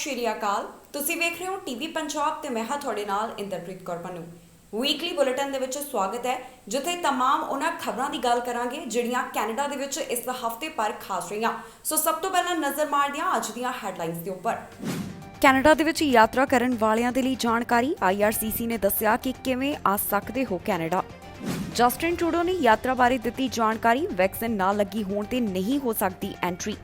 ਸ਼੍ਰੀ ਅਕਾਲ। ਤੁਸੀਂ ਵੇਖ ਰਹੇ ਹੋ ਟੀਵੀ ਪੰਜਾਬ ਤੇ ਮੈਂ ਹਾਂ ਤੁਹਾਡੇ ਨਾਲ ਇੰਦਰਪ੍ਰੀਤ ਕੌਰ ਪੰਨੂ। ਵੀਕਲੀ ਬੁਲੇਟਿਨ ਦੇ ਵਿੱਚ ਸਵਾਗਤ ਹੈ, ਜਿੱਥੇ तमाम ਉਹਨਾਂ ਖਬਰਾਂ ਦੀ ਗੱਲ ਕਰਾਂਗੇ ਜਿਹੜੀਆਂ ਕੈਨੇਡਾ ਦੇ ਵਿੱਚ ਇਸ ਹਫ਼ਤੇ ਪਰ ਖਾਸ ਰਹੀਆਂ। ਸੋ ਸਭ ਤੋਂ ਪਹਿਲਾਂ ਨਜ਼ਰ ਮਾਰਦੇ ਹਾਂ ਅੱਜ ਦੀਆਂ ਹੈਡਲਾਈਨਸ ਦੇ ਉੱਪਰ। ਕੈਨੇਡਾ ਦੇ ਵਿੱਚ ਯਾਤਰਾ ਕਰਨ ਵਾਲਿਆਂ ਦੇ ਲਈ ਜਾਣਕਾਰੀ। IRCC ਨੇ ਦੱਸਿਆ ਕਿ ਕਿਵੇਂ ਆ ਸਕਦੇ ਹੋ ਕੈਨੇਡਾ। ਜਸਟਿਨ ਟਰੂਡੋ ਨੇ ਯਾਤਰਾ ਬਾਰੇ ਦਿੱਤੀ ਜਾਣਕਾਰੀ। ਵੈਕਸੀਨ ਨਾ ਲੱਗੀ ਹੋਣ ਤੇ ਨਹੀਂ ਹੋ ਸਕਦੀ ਐਂਟਰੀ।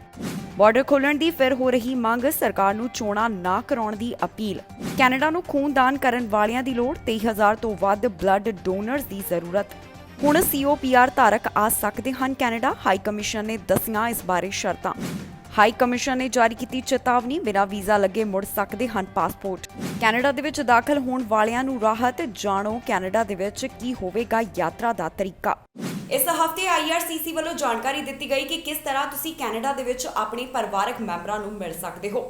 ਬਾਰਡਰ ਖੋਲ੍ਹਣ ਦੀ ਫਿਰ ਹੋ ਰਹੀ ਮੰਗ। ਸਰਕਾਰ ਨੂੰ ਚੋਣਾਂ ਨਾ ਕਰਾਉਣ ਦੀ ਅਪੀਲ। ਕੈਨੇਡਾ ਨੂੰ ਖੂਨਦਾਨ ਕਰਨ ਵਾਲਿਆਂ ਦੀ ਲੋੜ। 23,000 ਤੋਂ ਵੱਧ ਬਲੱਡ ਡੋਨਰਸ ਦੀ ਜ਼ਰੂਰਤ। ਹੁਣ COPR ਧਾਰਕ ਆ ਸਕਦੇ ਹਨ ਕੈਨੇਡਾ। ਹਾਈ ਕਮਿਸ਼ਨ ਨੇ ਦੱਸੀਆਂ ਇਸ ਬਾਰੇ ਸ਼ਰਤਾਂ। ਹਾਈ ਕਮਿਸ਼ਨ ਨੇ ਜਾਰੀ ਕੀਤੀ ਚੇਤਾਵਨੀ। ਬਿਨਾਂ ਵੀਜ਼ਾ ਲੱਗੇ ਮੁੜ ਸਕਦੇ ਹਨ ਪਾਸਪੋਰਟ। ਕੈਨੇਡਾ ਦੇ ਵਿੱਚ ਦਾਖਲ ਹੋਣ ਵਾਲਿਆਂ ਨੂੰ ਰਾਹਤ। ਜਾਣੋ ਕੈਨੇਡਾ ਦੇ ਵਿੱਚ ਕੀ ਹੋਵੇਗਾ ਯਾਤਰਾ ਦਾ ਤਰੀਕਾ। ਇਸ ਹਫ਼ਤੇ IRCC ਵੱਲੋਂ ਜਾਣਕਾਰੀ ਦਿੱਤੀ ਗਈ ਕਿ ਕਿਸ ਤਰ੍ਹਾਂ ਤੁਸੀਂ ਕੈਨੇਡਾ ਦੇ ਵਿੱਚ ਆਪਣੇ ਪਰਿਵਾਰਕ ਮੈਂਬਰਾਂ ਨੂੰ ਮਿਲ ਸਕਦੇ ਹੋ।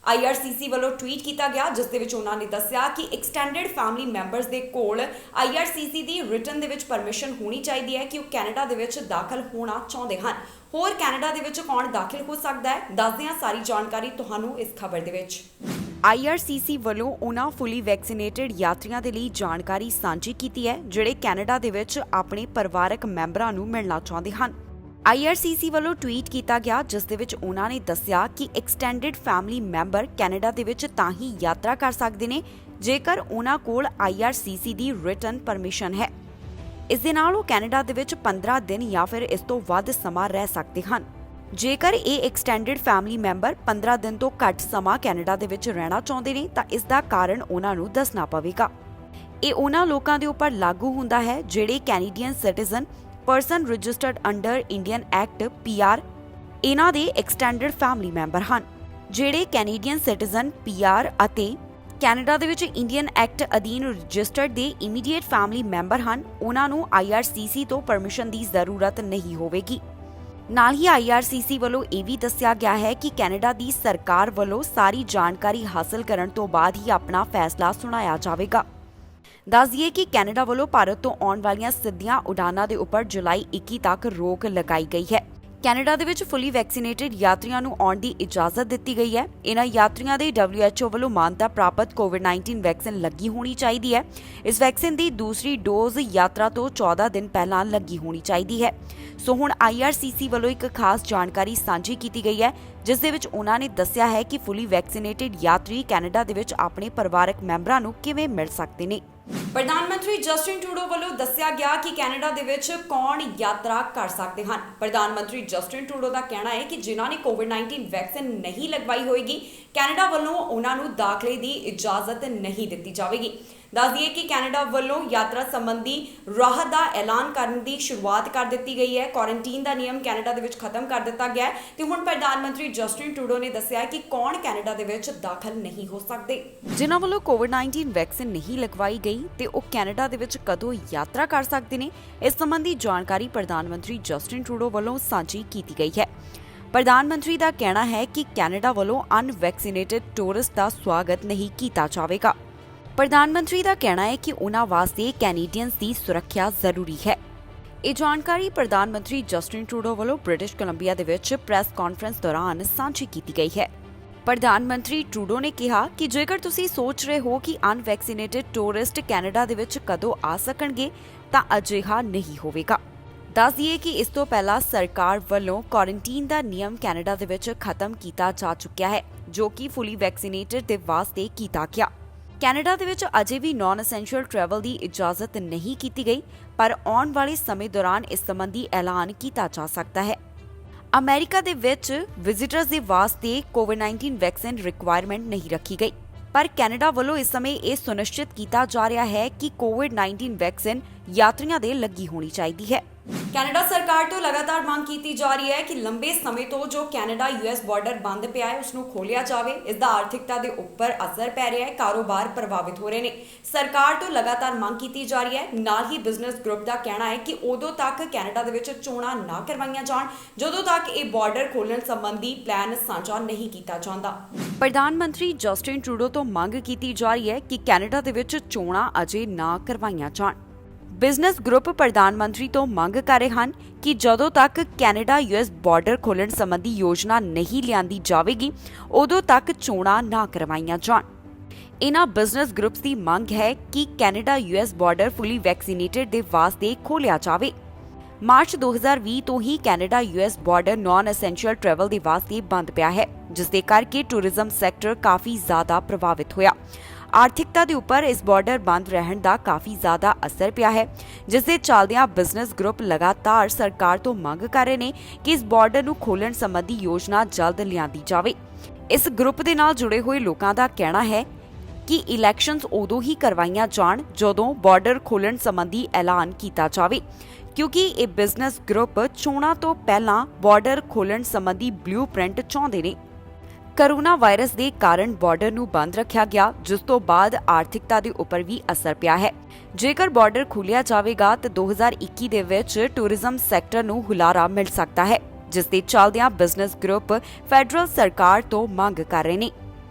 IRCC ਵੱਲੋਂ ਟਵੀਟ ਕੀਤਾ ਗਿਆ, ਜਿਸ ਦੇ ਵਿੱਚ ਉਹਨਾਂ ਨੇ ਦੱਸਿਆ ਕਿ ਐਕਸਟੈਂਡਡ ਫੈਮਿਲੀ ਮੈਂਬਰਸ ਦੇ ਕੋਲ IRCC ਦੀ ਰਿਟਨ ਦੇ ਵਿੱਚ ਪਰਮਿਸ਼ਨ ਹੋਣੀ ਚਾਹੀਦੀ ਹੈ ਕਿ ਉਹ ਕੈਨੇਡਾ ਦੇ ਵਿੱਚ ਦਾਖਲ ਹੋਣਾ ਚਾਹੁੰਦੇ ਹਨ। ਹੋਰ ਕੈਨੇਡਾ ਦੇ ਵਿੱਚ ਕੌਣ ਦਾਖਲ ਹੋ ਸਕਦਾ ਹੈ, ਦੱਸਦੇ ਹਾਂ ਸਾਰੀ ਜਾਣਕਾਰੀ ਤੁਹਾਨੂੰ ਇਸ ਖਬਰ ਦੇ ਵਿੱਚ। IRCC ਵੱਲੋਂ ਉਹਨਾਂ ਫੁੱਲੀ ਵੈਕਸੀਨੇਟਡ ਯਾਤਰੀਆਂ ਦੇ ਲਈ ਜਾਣਕਾਰੀ ਸਾਂਝੀ ਕੀਤੀ ਹੈ ਜਿਹੜੇ ਕੈਨੇਡਾ ਦੇ ਵਿੱਚ ਆਪਣੇ ਪਰਿਵਾਰਕ ਮੈਂਬਰਾਂ ਨੂੰ ਮਿਲਣਾ ਚਾਹੁੰਦੇ ਹਨ। IRCC ਵੱਲੋਂ ਟਵੀਟ ਕੀਤਾ ਗਿਆ, ਜਿਸ ਦੇ ਵਿੱਚ ਉਹਨਾਂ ਨੇ ਦੱਸਿਆ ਕਿ ਐਕਸਟੈਂਡਡ ਫੈਮਿਲੀ ਮੈਂਬਰ ਕੈਨੇਡਾ ਦੇ ਵਿੱਚ ਤਾਂ ਹੀ ਯਾਤਰਾ ਕਰ ਸਕਦੇ ਨੇ ਜੇਕਰ ਉਹਨਾਂ ਕੋਲ IRCC ਦੀ ਰਿਟਨ ਪਰਮਿਸ਼ਨ ਹੈ। ਇਸ ਦੇ ਨਾਲ ਉਹ ਕੈਨੇਡਾ ਦੇ ਵਿੱਚ 15 ਦਿਨ ਜਾਂ ਫਿਰ ਇਸ ਤੋਂ ਵੱਧ ਸਮਾਂ ਰਹਿ ਸਕਦੇ ਹਨ। ਜੇਕਰ ਇਹ ਐਕਸਟੈਂਡਡ ਫੈਮਿਲੀ ਮੈਂਬਰ 15 ਦਿਨ ਤੋਂ ਘੱਟ ਸਮਾਂ ਕੈਨੇਡਾ ਦੇ ਵਿੱਚ ਰਹਿਣਾ ਚਾਹੁੰਦੇ ਨੇ ਤਾਂ ਇਸ ਦਾ ਕਾਰਨ ਉਹਨਾਂ ਨੂੰ ਦੱਸਣਾ ਪਵੇਗਾ। ਇਹ ਉਹਨਾਂ ਲੋਕਾਂ ਦੇ ਉੱਪਰ ਲਾਗੂ ਹੁੰਦਾ ਹੈ ਜਿਹੜੇ Canadian citizen, person registered under Indian act PR, ਇਹਨਾਂ ਦੇ ਐਕਸਟੈਂਡਡ ਫੈਮਿਲੀ ਮੈਂਬਰ ਹਨ। ਜਿਹੜੇ ਕੈਨੇਡੀਅਨ ਸਿਟੀਜ਼ਨ, PR ਅਤੇ ਕੈਨੇਡਾ ਦੇ ਵਿੱਚ ਇੰਡੀਅਨ ਐਕਟ ਅਧੀਨ ਰਜਿਸਟਰਡ ਦੇ ਇਮੀਡੀਏਟ ਫੈਮਿਲੀ ਮੈਂਬਰ ਹਨ, ਉਹਨਾਂ ਨੂੰ IRCC ਤੋਂ ਪਰਮਿਸ਼ਨ ਦੀ ਜ਼ਰੂਰਤ ਨਹੀਂ ਹੋਵੇਗੀ। ਨਾਲ ਹੀ IRCC ਵੱਲੋਂ ਇਹ ਵੀ ਦੱਸਿਆ ਗਿਆ ਹੈ ਕਿ ਕੈਨੇਡਾ ਦੀ ਸਰਕਾਰ ਵੱਲੋਂ ਸਾਰੀ ਜਾਣਕਾਰੀ ਹਾਸਲ ਕਰਨ ਤੋਂ ਬਾਅਦ ਹੀ ਆਪਣਾ ਫੈਸਲਾ ਸੁਣਾਇਆ ਜਾਵੇਗਾ। ਦੱਸ ਦਈਏ ਕਿ ਕੈਨੇਡਾ ਵੱਲੋਂ ਭਾਰਤ ਤੋਂ ਆਉਣ ਵਾਲੀਆਂ ਸਿੱਧੀਆਂ ਉਡਾਨਾਂ ਦੇ ਉੱਪਰ ਜੁਲਾਈ 21 ਤੱਕ ਰੋਕ ਲਗਾਈ ਗਈ ਹੈ। ਕੈਨੇਡਾ ਦੇ ਵਿੱਚ ਫੁੱਲੀ ਵੈਕਸੀਨੇਟਡ ਯਾਤਰੀਆਂ ਨੂੰ ਆਉਣ ਦੀ ਇਜਾਜ਼ਤ ਦਿੱਤੀ ਗਈ ਹੈ। ਇਹਨਾਂ ਯਾਤਰੀਆਂ ਦੇ WHO ਵੱਲੋਂ ਮਾਨਤਾ ਪ੍ਰਾਪਤ COVID-19 ਵੈਕਸੀਨ ਲੱਗੀ ਹੋਣੀ ਚਾਹੀਦੀ ਹੈ। ਇਸ ਵੈਕਸੀਨ ਦੀ ਦੂਸਰੀ ਡੋਜ਼ ਯਾਤਰਾ ਤੋਂ 14 ਦਿਨ ਪਹਿਲਾਂ ਲੱਗੀ ਹੋਣੀ ਚਾਹੀਦੀ ਹੈ। ਸੋ ਹੁਣ IRCC ਵੱਲੋਂ ਇੱਕ ਖਾਸ ਜਾਣਕਾਰੀ ਸਾਂਝੀ ਕੀਤੀ ਗਈ ਹੈ, ਜਿਸ ਦੇ ਵਿੱਚ ਉਹਨਾਂ ਨੇ ਦੱਸਿਆ ਹੈ ਕਿ ਫੁੱਲੀ ਵੈਕਸੀਨੇਟਡ ਯਾਤਰੀ ਕੈਨੇਡਾ ਦੇ ਵਿੱਚ ਆਪਣੇ ਪਰਿਵਾਰਕ ਮੈਂਬਰਾਂ ਨੂੰ ਕਿਵੇਂ ਮਿਲ ਸਕਦੇ ਨੇ। ਪ੍ਰਧਾਨ ਮੰਤਰੀ ਜਸਟਿਨ ਟਰੂਡੋ ਵੱਲੋਂ ਦੱਸਿਆ ਗਿਆ ਕਿ ਕੈਨੇਡਾ ਦੇ ਵਿੱਚ ਕੌਣ ਯਾਤਰਾ ਕਰ ਸਕਦੇ ਹਨ। ਪ੍ਰਧਾਨ ਮੰਤਰੀ ਜਸਟਿਨ ਟਰੂਡੋ ਦਾ ਕਹਿਣਾ ਹੈ ਕਿ ਜਿਨ੍ਹਾਂ ਨੇ COVID-19 ਵੈਕਸੀਨ ਨਹੀਂ ਲਗਵਾਈ ਹੋਏਗੀ, ਕੈਨੇਡਾ ਵੱਲੋਂ ਉਹਨਾਂ ਨੂੰ ਦਾਖਲੇ ਦੀ ਇਜਾਜ਼ਤ ਨਹੀਂ ਦਿੱਤੀ ਜਾਵੇਗੀ। ਦੱਸ ਦਈਏ ਕਿ ਕੈਨੇਡਾ ਵੱਲੋਂ ਯਾਤਰਾ ਸੰਬੰਧੀ ਰਾਹਤ ਦਾ ਐਲਾਨ ਕਰਨ ਦੀ ਸ਼ੁਰੂਆਤ ਕਰ ਦਿੱਤੀ ਗਈ ਹੈ। ਕੁਆਰੰਟੀਨ ਦਾ ਨਿਯਮ ਕੈਨੇਡਾ ਦੇ ਵਿੱਚ ਖਤਮ ਕਰ ਦਿੱਤਾ ਗਿਆ ਹੈ ਤੇ ਹੁਣ ਪ੍ਰਧਾਨ ਮੰਤਰੀ ਜਸਟਿਨ ਟਰੂਡੋ ਨੇ ਦੱਸਿਆ ਕਿ ਕੌਣ ਕੈਨੇਡਾ ਦੇ ਵਿੱਚ ਦਾਖਲ ਨਹੀਂ ਹੋ ਸਕਦੇ। ਜਿਨ੍ਹਾਂ ਵੱਲੋਂ COVID-19 ਵੈਕਸੀਨ ਨਹੀਂ ਲਗਵਾਈ ਗਈ ਤੇ ਉਹ ਕੈਨੇਡਾ ਦੇ ਵਿੱਚ ਕਦੋਂ ਯਾਤਰਾ ਕਰ ਸਕਦੇ ਨੇ, ਇਸ ਸੰਬੰਧੀ ਜਾਣਕਾਰੀ ਪ੍ਰਧਾਨ ਮੰਤਰੀ ਜਸਟਿਨ ਟਰੂਡੋ ਵੱਲੋਂ ਸਾਂਝੀ ਕੀਤੀ ਗਈ ਹੈ। ਪ੍ਰਧਾਨ ਮੰਤਰੀ ਦਾ ਕਹਿਣਾ ਹੈ ਕਿ ਕੈਨੇਡਾ ਵੱਲੋਂ ਅਨਵੈਕਸੀਨੇਟਡ ਟੂਰਿਸਟ ਦਾ ਸਵਾਗਤ ਨਹੀਂ ਕੀਤਾ ਜਾਵੇਗਾ। ਪ੍ਰਧਾਨ ਮੰਤਰੀ ਦਾ ਕਹਿਣਾ ਹੈ ਕਿ ਉਹਨਾਂ ਵਾਸਤੇ ਕੈਨੇਡੀਅਨਸ ਦੀ ਸੁਰੱਖਿਆ ਜ਼ਰੂਰੀ ਹੈ। ਇਹ ਜਾਣਕਾਰੀ ਪ੍ਰਧਾਨ ਮੰਤਰੀ ਜਸਟਿਨ ਟਰੂਡੋ ਵੱਲੋਂ ਬ੍ਰਿਟਿਸ਼ ਕੋਲੰਬੀਆ ਦੇ ਵਿੱਚ ਪ੍ਰੈਸ ਕਾਨਫਰੰਸ ਦੌਰਾਨ ਸਾਂਝੀ ਕੀਤੀ ਗਈ ਹੈ। ਪ੍ਰਧਾਨ ਮੰਤਰੀ ਟਰੂਡੋ ਨੇ ਕਿਹਾ ਕਿ ਜੇਕਰ ਤੁਸੀਂ ਸੋਚ ਰਹੇ ਹੋ ਕਿ ਅਨਵੈਕਸੀਨੇਟਡ ਟੂਰਿਸਟ ਕੈਨੇਡਾ ਦੇ ਵਿੱਚ ਕਦੋਂ ਆ ਸਕਣਗੇ ਤਾਂ ਅਜਿਹਾ ਨਹੀਂ ਹੋਵੇਗਾ। ਦੱਸ ਦਈਏ ਕਿ ਇਸ ਤੋਂ ਪਹਿਲਾਂ ਸਰਕਾਰ ਵੱਲੋਂ ਕੁਆਰੰਟੀਨ ਦਾ ਨਿਯਮ ਕੈਨੇਡਾ ਦੇ ਵਿੱਚ ਖਤਮ ਕੀਤਾ ਜਾ ਚੁੱਕਿਆ ਹੈ, ਜੋ ਕਿ ਫੁੱਲੀ ਵੈਕਸੀਨੇਟਡ ਦੇ ਵਾਸਤੇ ਕੀਤਾ ਗਿਆ। ਕੈਨੇਡਾ ਦੇ ਵਿੱਚ ਅਜੇ ਵੀ ਨਾਨ ਐਸੈਂਸ਼ੀਅਲ ਟਰੈਵਲ ਦੀ ਇਜਾਜ਼ਤ ਨਹੀਂ ਕੀਤੀ ਗਈ, ਪਰ ਆਉਣ ਵਾਲੇ ਸਮੇਂ ਦੌਰਾਨ ਇਸ ਸੰਬੰਧੀ ਐਲਾਨ ਕੀਤਾ ਜਾ ਸਕਦਾ ਹੈ। ਅਮਰੀਕਾ ਦੇ ਵਿੱਚ ਵਿਜ਼ਿਟਰਸ ਦੇ ਵਾਸਤੇ COVID-19 ਵੈਕਸੀਨ ਰਿਕੁਆਇਰਮੈਂਟ ਨਹੀਂ ਰੱਖੀ ਗਈ, ਪਰ ਕੈਨੇਡਾ ਵੱਲੋਂ ਇਸ ਸਮੇਂ ਇਹ ਸੁਨਿਸ਼ਚਿਤ ਕੀਤਾ ਜਾ ਰਿਹਾ ਹੈ ਕਿ COVID-19 ਵੈਕਸੀਨ ਯਾਤਰੀਆਂ ਦੇ ਲੱਗੀ ਹੋਣੀ ਚਾਹੀਦੀ ਹੈ। ਕੈਨੇਡਾ ਸਰਕਾਰ ਤੋਂ ਲਗਾਤਾਰ ਮੰਗ ਕੀਤੀ ਜਾ ਰਹੀ ਹੈ ਕਿ ਲੰਬੇ ਸਮੇਂ ਤੋਂ ਜੋ ਕੈਨੇਡਾ US ਬਾਰਡਰ ਬੰਦ ਪਿਆ ਹੈ ਉਸ ਨੂੰ ਖੋਲ੍ਹਿਆ ਜਾਵੇ। ਇਸ ਦਾ ਆਰਥਿਕਤਾ ਦੇ ਉੱਪਰ ਅਸਰ ਪੈ ਰਿਹਾ ਹੈ, ਕਾਰੋਬਾਰ ਪ੍ਰਭਾਵਿਤ ਹੋ ਰਹੇ ਨੇ। ਸਰਕਾਰ ਤੋਂ ਲਗਾਤਾਰ ਮੰਗ ਕੀਤੀ ਜਾ ਰਹੀ ਹੈ। ਨਾਲ ਹੀ ਬਿਜ਼ਨਸ ਗਰੁੱਪ ਦਾ ਕਹਿਣਾ ਹੈ ਕਿ ਉਦੋਂ ਤੱਕ ਕੈਨੇਡਾ ਦੇ ਵਿੱਚ ਚੋਣਾਂ ਨਾ ਕਰਵਾਈਆਂ ਜਾਣ ਜਦੋਂ ਤੱਕ ਇਹ ਬਾਰਡਰ ਖੋਲ੍ਹਣ ਸੰਬੰਧੀ ਪਲਾਨ ਸਾਂਝਾ ਨਹੀਂ ਕੀਤਾ ਜਾਂਦਾ। ਪ੍ਰਧਾਨ ਮੰਤਰੀ ਜਸਟਿਨ ਟਰੂਡੋ ਤੋਂ ਮੰਗ ਕੀਤੀ ਜਾ ਰਹੀ ਹੈ ਕਿ ਕੈਨੇਡਾ ਦੇ ਵਿੱਚ ਚੋਣਾਂ ਅਜੇ ਨਾ ਕਰਵਾਈਆਂ ਜਾਣ। ਬਿਜ਼ਨਸ ਗਰੁੱਪ ਪ੍ਰਧਾਨ ਮੰਤਰੀ ਤੋਂ ਮੰਗ ਕਰ ਰਹੇ ਹਨ ਕਿ ਜਦੋਂ ਤੱਕ ਕੈਨੇਡਾ US ਬਾਰਡਰ ਖੋਲ੍ਹਣ ਸੰਬੰਧੀ ਯੋਜਨਾ ਨਹੀਂ ਲਿਆਂਦੀ ਜਾਵੇਗੀ, ਉਦੋਂ ਤੱਕ ਚੋਣਾਂ ਨਾ ਕਰਵਾਈਆਂ ਜਾਣ। ਇਨ੍ਹਾਂ ਬਿਜ਼ਨਸ ਗਰੁੱਪਸ ਦੀ ਮੰਗ ਹੈ ਕਿ Canada US border fully vaccinated ਦੇ ਵਾਸਤੇ ਖੋਲ੍ਹਿਆ ਜਾਵੇ। ਮਾਰਚ 2020 ਤੋਂ ਹੀ Canada US border non essential travel ਦੇ ਵਾਸਤੇ ਬੰਦ ਪਿਆ ਹੈ, ਜਿਸ ਦੇ ਕਰਕੇ ਟੂਰਿਜ਼ਮ ਸੈਕਟਰ ਕਾਫੀ ਜ਼ਿਆਦਾ ਪ੍ਰਭਾਵਿਤ ਹੋਇਆ। ਆਰਥਿਕਤਾ ਦੇ ਉੱਪਰ ਇਸ ਬਾਰਡਰ ਬੰਦ ਰਹਿਣ ਦਾ ਕਾਫੀ ਜ਼ਿਆਦਾ ਅਸਰ ਪਿਆ ਹੈ, ਜਿਸ ਦੇ ਚੱਲਦਿਆਂ ਬਿਜ਼ਨਸ ਗਰੁੱਪ ਲਗਾਤਾਰ ਸਰਕਾਰ ਤੋਂ ਮੰਗ ਕਰ ਰਹੇ ਨੇ ਕਿ ਇਸ ਬਾਰਡਰ ਨੂੰ ਖੋਲ੍ਹਣ ਸੰਬੰਧੀ ਯੋਜਨਾ ਜਲਦ ਲਿਆਂਦੀ ਜਾਵੇ। ਇਸ ਗਰੁੱਪ ਦੇ ਨਾਲ ਜੁੜੇ ਹੋਏ ਲੋਕਾਂ ਦਾ ਕਹਿਣਾ ਹੈ ਕਿ ਇਲੈਕਸ਼ਨਸ ਉਦੋਂ ਹੀ ਕਰਵਾਈਆਂ ਜਾਣ ਜਦੋਂ ਬਾਰਡਰ ਖੋਲ੍ਹਣ ਸੰਬੰਧੀ ਐਲਾਨ ਕੀਤਾ ਜਾਵੇ, ਕਿਉਂਕਿ ਇਹ ਬਿਜ਼ਨਸ ਗਰੁੱਪ ਚੋਣਾਂ ਤੋਂ ਪਹਿਲਾਂ ਬਾਰਡਰ ਖੋਲ੍ਹਣ ਸੰਬੰਧੀ ਬਲੂਪ੍ਰਿੰਟ ਚਾਹੁੰਦੇ ਨੇ। ਕੋਰੋਨਾ ਵਾਇਰਸ ਦੇ ਕਾਰਨ ਬਾਰਡਰ ਨੂੰ ਬੰਦ ਰੱਖਿਆ ਗਿਆ, ਜਿਸ ਤੋਂ ਬਾਅਦ ਆਰਥਿਕਤਾ ਦੇ ਉੱਪਰ ਵੀ ਅਸਰ ਪਿਆ ਹੈ। ਜੇਕਰ ਬਾਰਡਰ ਖੋਲ੍ਹਿਆ ਜਾਵੇਗਾ ਤਾਂ 2021 ਦੇ ਵਿੱਚ ਟੂਰਿਜ਼ਮ ਸੈਕਟਰ ਨੂੰ ਹੁਲਾਰਾ ਮਿਲ ਸਕਦਾ ਹੈ, ਜਿਸ ਦੇ ਚੱਲਦਿਆਂ ਬਿਜ਼ਨਸ ਗਰੁੱਪ ਫੈਡਰਲ ਸਰਕਾਰ ਤੋਂ ਮੰਗ ਕਰ ਰਹੇ ਨੇ।